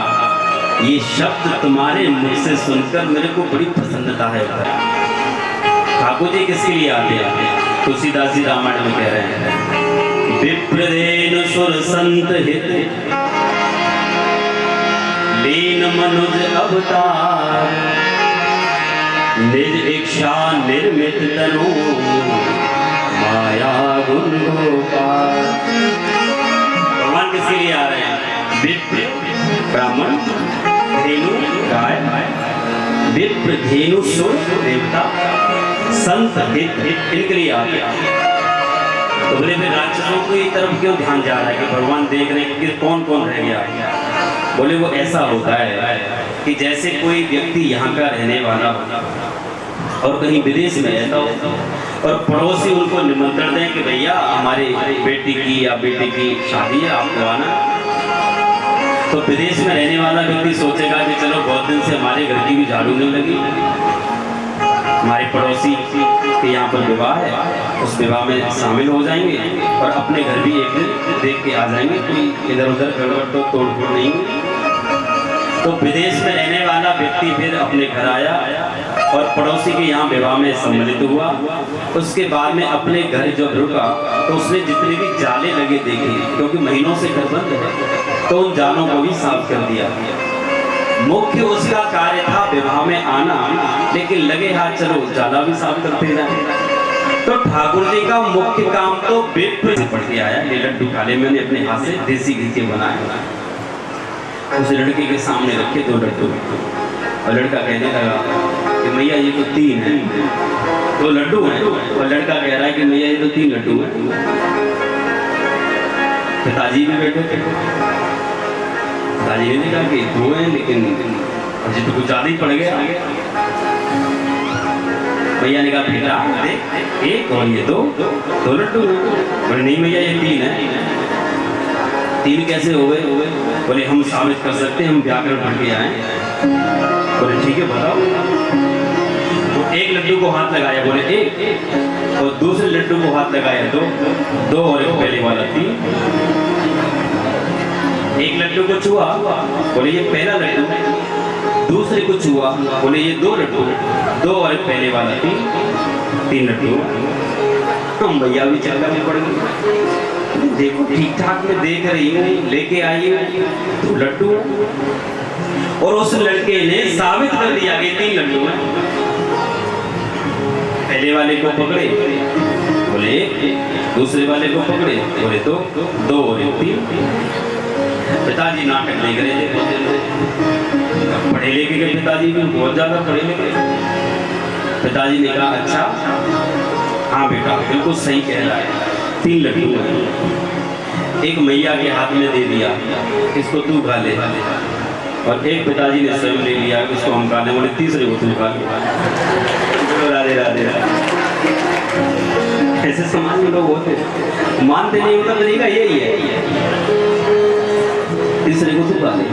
ये शब्द तुम्हारे मुख से सुनकर मेरे को बड़ी प्रसन्नता है। ठाकुर जी किसके लिए आते हैं? तुलसीदास जी रामायण में कह रहे हैं, विप्रदेन सुर संत हित लीन मनुज अवतार, निज इच्छा निर्मित तनु माया गुण गोपाल। भगवान किसके लिए आ रहे हैं? विप्र ब्राह्मण, धेनु गाय, विप्र धेनु सुर देवता, संत हित इनके लिए आ गया। तो बोले फिर राक्षसों की तरफ क्यों ध्यान जा रहा है कि भगवान देख रहे हैं कि कौन कौन रह गया? बोले वो ऐसा होता है कि जैसे कोई व्यक्ति यहाँ का रहने वाला और कहीं विदेश में रहता हो और पड़ोसी उनको निमंत्रण दें कि भैया हमारे बेटी की या बेटे की शादी है, आपको आना। तो विदेश में रहने वाला व्यक्ति सोचेगा कि चलो बहुत दिन से हमारे घर की भी झाड़ू नहीं लगी, हमारे पड़ोसी के यहाँ पर विवाह है, उस विवाह में शामिल हो जाएंगे और अपने घर भी एक दिन देख के आ जाएंगे, कोई इधर उधर गड़बड़ तो तोड़फोड़ नहीं हुई। तो विदेश में रहने वाला व्यक्ति फिर अपने घर आया और पड़ोसी के यहाँ विवाह में सम्मिलित हुआ। उसके बाद में अपने घर जब रुका तो उसने जितने भी जाले लगे देखे, क्योंकि महीनों से घर बंद है, तो उन जालों को भी साफ कर दिया। मुख्य उसका कार्य था विवाह में आना, लेकिन लगे हाथ चलो जाला भी साफ करते जाए। तो ठाकुर जी का मुख्य काम तो विप्र से पढ़ के आया। ये लड्डू खाले मैंने अपने हाथ से देसी घी के बनाए, उस लड़के के सामने रखे 2 लड्डू और लड़का कहने लगा कि मैया ये तो 3 है, 2 लड्डू हैं। और लड़का कह रहा है कि मैया ये तो 3 लड्डू हैं। पिताजी भी बैठे थे, पिताजी ने कहा कि 2 हैं, लेकिन अभी तो कुछ ज़्यादा ही पड़ गया। भैया ने कहा बेटा देख 1 और ये 2 लड्डू हैं। बोले नहीं भैया ये 3 है। 3 कैसे हो गए? बोले हम साबित कर सकते हैं, हम व्याकरण पढ़ के आए। बोले ठीक है बताओ। तो 1 लड्डू को हाथ लगाया, बोले 1, और दूसरे लड्डू को हाथ लगाया 2 और एक पहले वाला 3। 1 लड्डू को छुआ, बोले ये पहला लड्डू। दूसरे को छुआ, बोले ये 2 लड्डू, 2 और एक पहले वाला 3 लड्डू। हम भैया भी चक्कर में पड़ गए। देखो ठीक ठाक में देख रही हूँ, लेके आई तो लड्डू, और उस लड़के ने साबित कर दिया कि 3 लड्डू हैं। पहले वाले को पकड़े, बोले 1, दूसरे वाले को पकड़े, बोले 2 और एक 3। पिताजी नाटक देख रहे थे बहुत दिन से, पढ़े लिखे के पिताजी भी बहुत ज्यादा पढ़े लिखे। पिताजी ने कहा अच्छा हाँ बेटा बिल्कुल सही कह रहा है, 3 लड्डू हैं। एक मैया के हाथ में दे दिया, इसको तू खा ले, और एक पिताजी ने स्वयं ले लिया, इसको हम खा ले, बोले तीसरे को तू खा ले। राधे राधे। ऐसे समाज में लोग होते, मानते नहीं, उनका तरीका यही है, तीसरे को तू खा ले।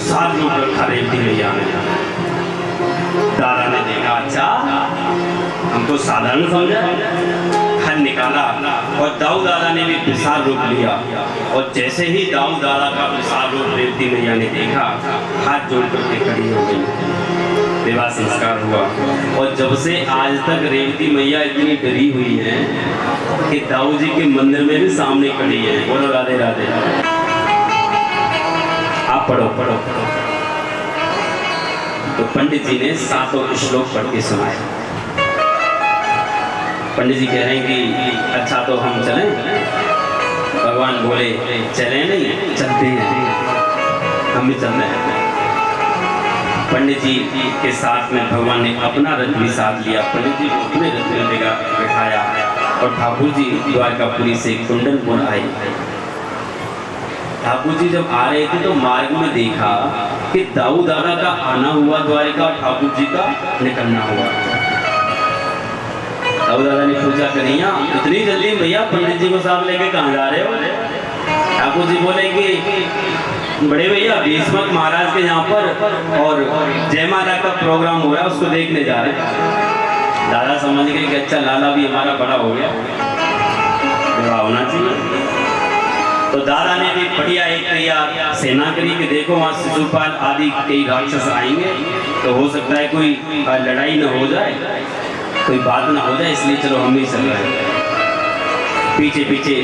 साथ में रखा रेवती मैया ने, दादा ने देखा अच्छा हमको साधारण समझा, हल निकाला, और दाऊ दादा ने भी विशाल रूप लिया। और जैसे ही दाऊ दादा का विशाल रूप रेवती मैया ने देखा, हाथ जोड़ करके खड़ी हो गई। विवाह संस्कार हुआ, और जब से आज तक रेवती मैया इतनी डरी हुई है कि दाऊ जी के मंदिर में भी सामने खड़ी है। बोलो राधे राधे। आप पढ़ो। तो पंडित जी ने 7 श्लोक पढ़ के सुनाए। पंडित जी कह रहे हैं कि अच्छा तो हम चलें? भगवान बोले चले नहीं, चलते हैं, हम भी चल रहे हैं। पंडित जी के साथ में भगवान ने अपना रथ भी साथ लिया। पंडित जी को अपने रथ में बैठाया और ठाकुर जी द्वारकापुरी से कुंडलपुर आए। ठाकुर जी जब आ रहे थे तो मार्ग में देखा कि दाऊ दादा का आना हुआ द्वारिका और ठाकुर जी का निकलना हुआ। दाऊ दादा ने पूछा कन्हैया इतनी जल्दी भैया पंडित जी को साथ लेके कहाँ जा रहे हो? ठाकुर जी बोले कि बड़े भैया भीष्मक महाराज के यहाँ पर और जयमाला का प्रोग्राम हो रहा है, उसको देखने जा रहे हैं। दादा समझ गए कि अच्छा लाला भी हमारा बड़ा हो गया, विवाह होना चाहिए। तो दादा ने भी बढ़िया एक तैयार सेना करी कि देखो वहाँ शिशुपाल आदि कई राक्षस आएंगे, तो हो सकता है कोई लड़ाई न हो जाए, कोई बात ना हो जाए, इसलिए चलो हम ही चल रहे हैं। पीछे पीछे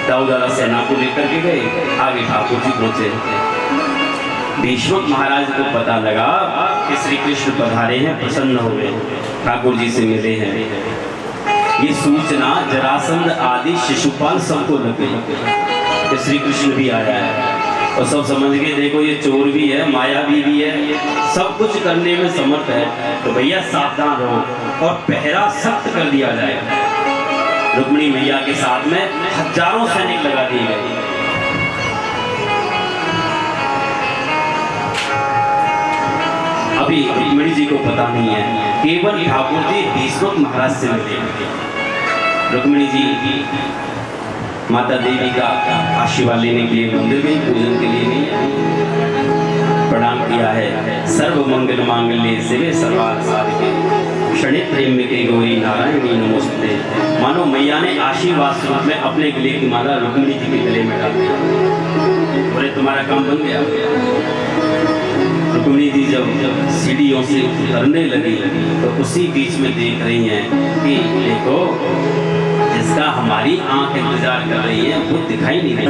दाऊ दादा सेना को लेकर के गए, आगे ठाकुर जी पहुंचे। भीष्मक महाराज को पता लगा कि श्री कृष्ण पधारे हैं, प्रसन्न हो गए, ठाकुर जी से मिले हैं। ये सूचना जरासंध आदि शिशुपाल सबको लग गई कि श्री कृष्ण भी आया है, और सब समझ गए देखो ये चोर भी है, मायावी भी है, सब कुछ करने में समर्थ है, तो भैया सावधान रहो और पहरा सख्त कर दिया जाए। रुक्मिणी मैया के साथ में हजारों सैनिक लगा दिए गए। अभी रुक्मिणी जी को पता नहीं है, केवल ठाकुर जी भीष्मक महाराज से मिले। रुक्मिणी जी माता देवी का आशीर्वाद लेने के लिए मंदिर में पूजन के लिए नहीं प्रणाम किया है। सर्व मंगल मांगल्ये शिवे सर्वार्थ साधिके शरण्ये त्र्यंबके गौरी नारायणी नमोस्तुते। मानो मैया ने आशीर्वाद स्वरूप में अपने गले की माला रुक्मिणी जी के गले में डाल दी। बोले तुम्हारा काम बन गया। रुक्मिणी जी जब सीढ़ियों से उतरने लगी तो उसी बीच में देख रही हैं कि देखो जिसका हमारी आंख इंतजार कर रही है वो दिखाई नहीं दे।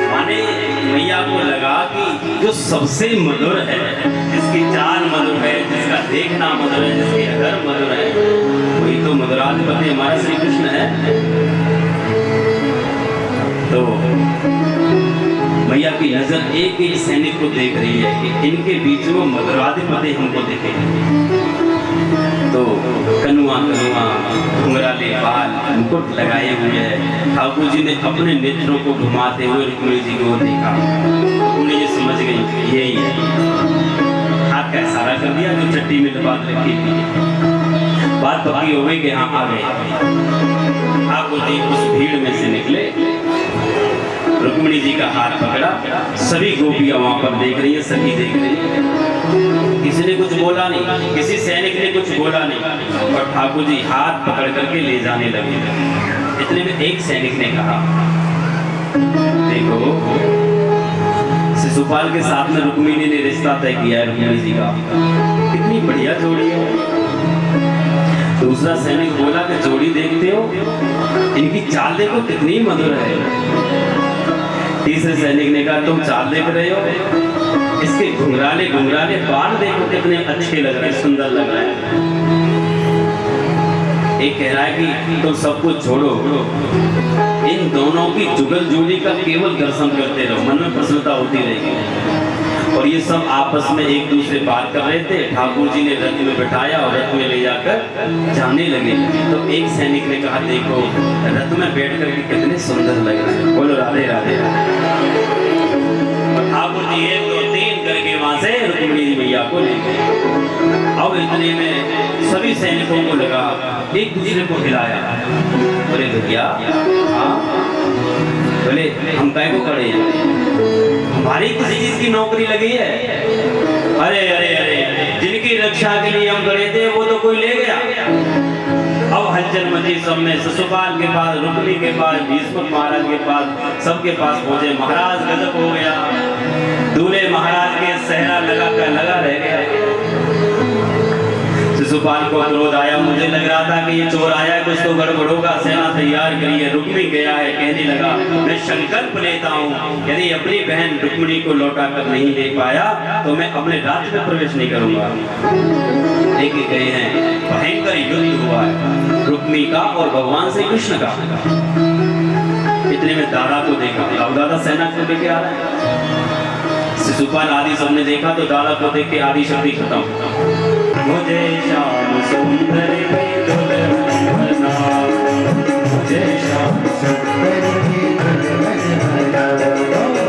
माने मैया को लगा कि जो सबसे मधुर है, जिसकी चाल मधुर है, जिसका देखना मधुर है, जिसकी अगर मधुर है, वही तो मधुराधिपति हमारे श्री कृष्ण है। तो मैया की नजर एक एक सैनिक को देख रही है कि इनके बीच में मधुराधिपति हमको दिखे। तो कनुआ कनुआ घुंघराले बाल मुकुट लगाए हुए हैं। ठाकुर जी ने अपने नेत्रों को घुमाते हुए रुक्मिणी जी को देखा। रुक्मिणी जी समझ गई यही है, हाथ का इशारा कर दिया जो चट्टी में बात रखी थी। बात पक्की हो गई कि हाँ आ गए। ठाकुर जी उस भीड़ में से निकले, रुक्मिणी जी का हाथ पकड़ा। सभी गोपियां वहां पर देख रही है, सभी देख रही है। किसी ने कुछ बोला नहीं, किसी सैनिक ने कुछ बोला नहीं, और ठाकुर जी हाथ पकड़ करके ले जाने लगे। इतने में एक सैनिक ने कहा देखो शिशुपाल के साथ में रुक्मिणी ने रिश्ता तय किया है, रुक्मिणी जी का कितनी बढ़िया जोड़ी है। दूसरा सैनिक बोला कि जोड़ी देखते हो, इनकी चाल देखो कितनी मधुर है। तीसरे सैनिक ने कहा तुम चाल देख रहे हो, इसके घुंघराले घुंघराले बाल देखो कितने अच्छे लग रहे हैं, सुंदर लग रहे हैं। एक कह रहा है कि तुम सब कुछ छोड़ो, इन दोनों की जुगल जोड़ी का केवल दर्शन करते रहो, मन में प्रसन्नता होती रहेगी। और ये सब आपस में एक दूसरे बात कर रहे थे। ठाकुर जी ने रथ में बैठाया और रथ में ले जाकर जाने लगे। तो एक सैनिक ने कहा देखो रथ में बैठ कर कितने सुंदर लग रहे हैं, बोलो राधे राधे। ठाकुर जी 1 2 3 करके वहां से रुक्मिणी मैया को ले गए। अब इतने में सभी सैनिकों को लगा, एक दूसरे को हिलाया। बोले भैया हाँ, बोले हम काय को खड़े हैं, हमारी किसी चीज की नौकरी लगी है। अरे अरे अरे जिनकी रक्षा के लिए हम खड़े थे वो तो कोई ले गया, अब हलचल मची सब में। शिशुपाल के पास, रुक्मिणी के पास, भीष्म महाराज के पास, सबके पास पहुंचे। महाराज गजब हो गया, दूल्हे महाराज के सहरा लगा रह गया। शिशुपाल को क्रोध आया, मुझे लग रहा था कि ये चोर आया है, कुछ तो गड़बड़ होगा, सेना तैयार करिए। रुक्मिणी गया है, कहने लगा मैं संकल्प लेता हूँ यदि अपनी बहन रुक्मिणी को लौटा कर नहीं ले पाया तो मैं अपने राज्य में प्रवेश नहीं करूंगा। लेके गए हैं, भयंकर युद्ध हुआ है रुक्मिणी का और भगवान श्री कृष्ण का। इतने में दादा को देखा, दादा सेना को लेके आ रहा है। शिशुपाल आदि सबने देखा तो दादा को देख के आदि शक्ति खत्म। मुझे श्याम सुंदर की दुल्हन बना, मुझे श्याम सुंदर की दुल्हन बना दो,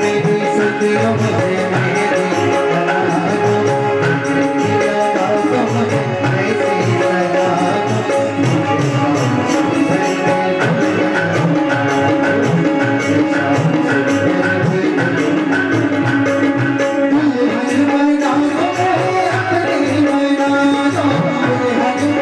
मेरी सखियों मुझे मेरी बना दो, मुझे लगा दो मुझे ऐसी लगा दो, मुझे श्याम सुंदर की दुल्हन बना दो, मुझे श्याम सुंदर की दुल्हन बना दो,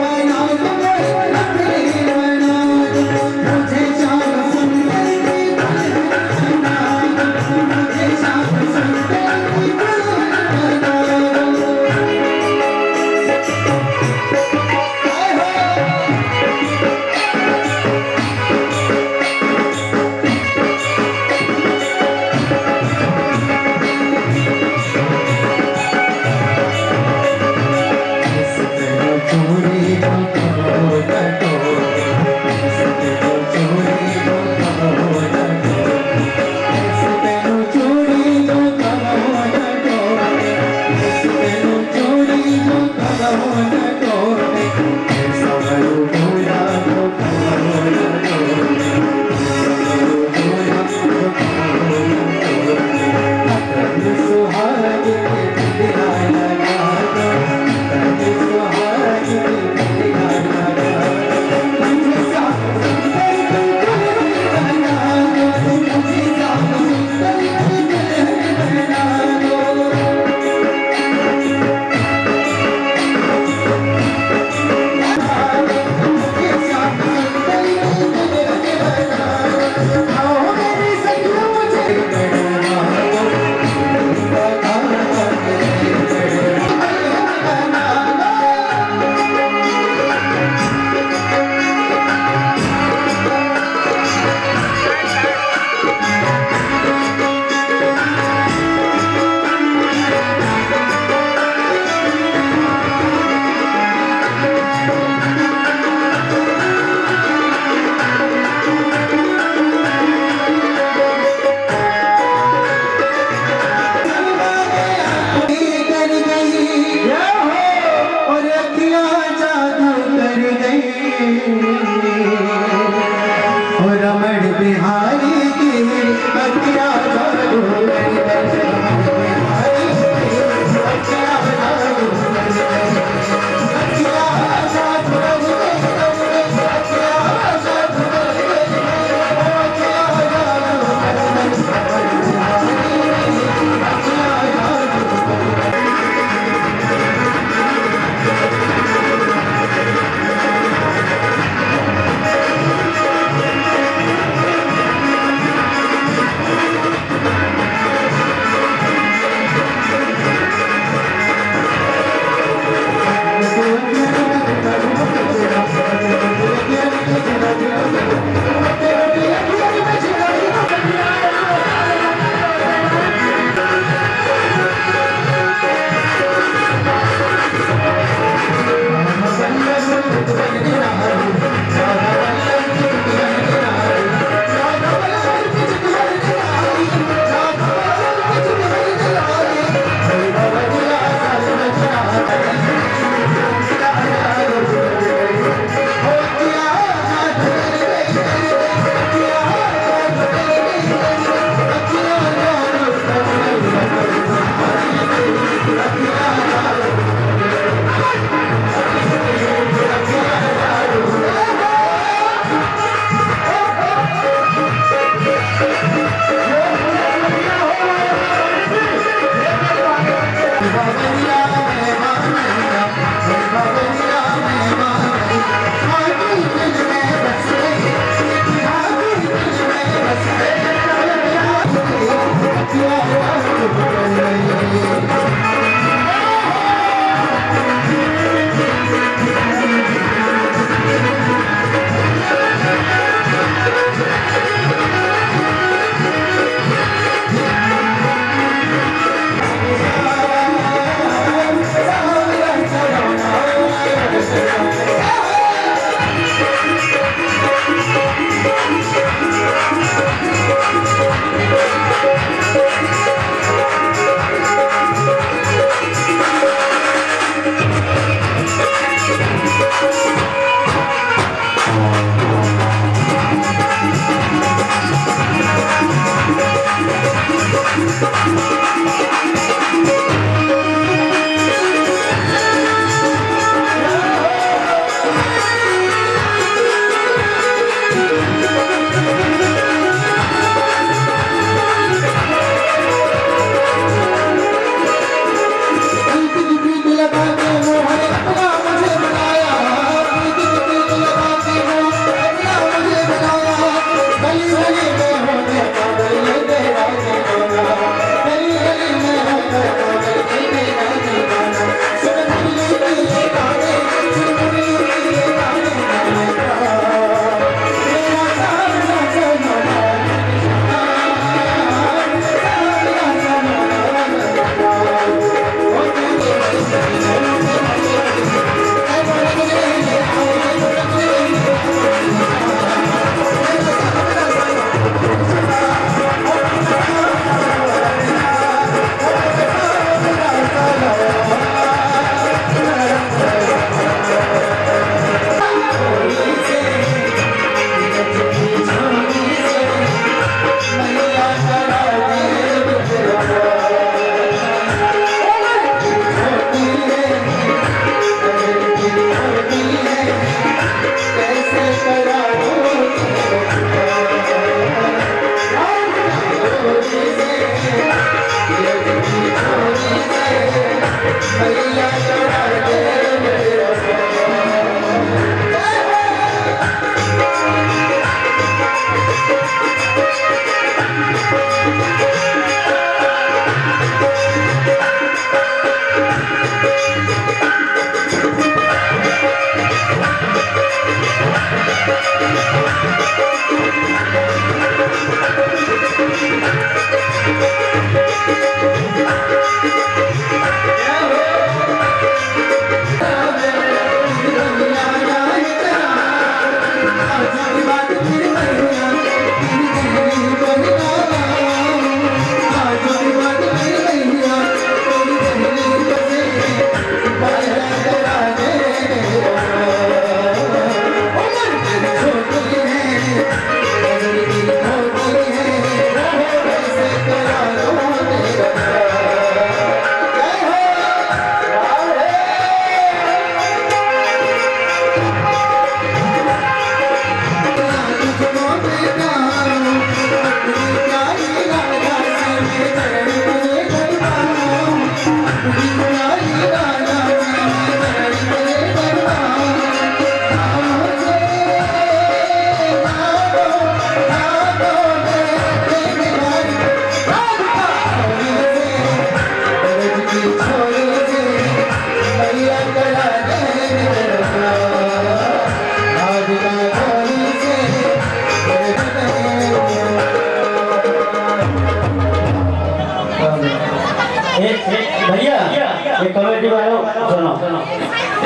ये कमेटी वालों सुनो,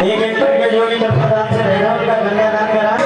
एक एक करके जो भी प्रदान से रहेगा उनका कन्यादान करा।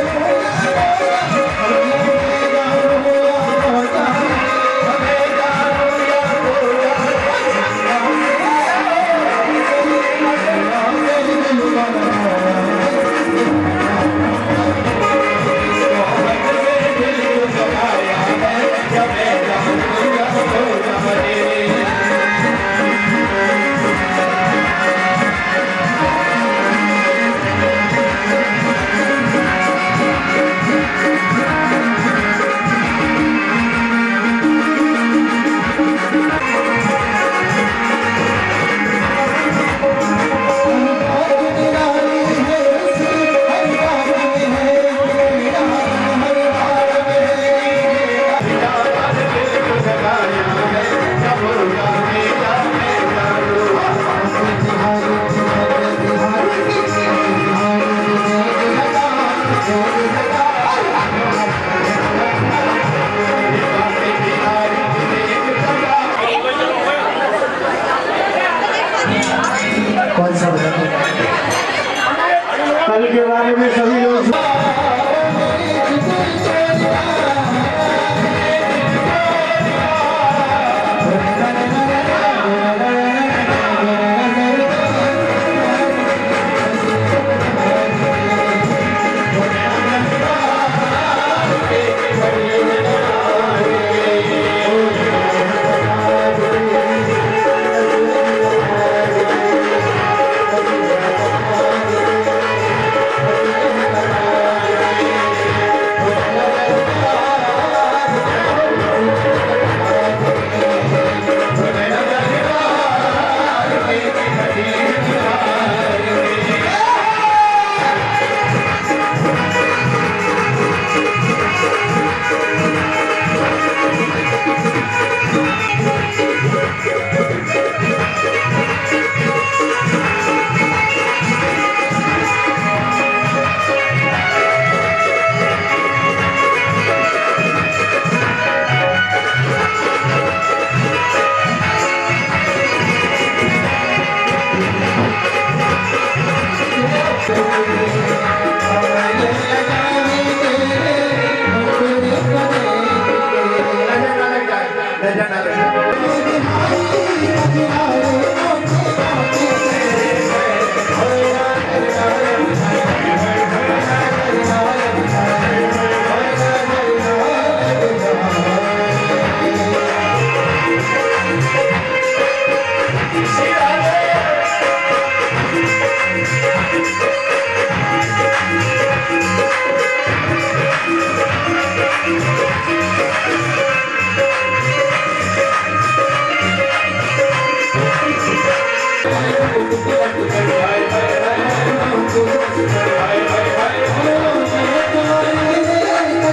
कौन सा बता? कल के बारे में सभी लोग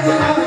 Bye.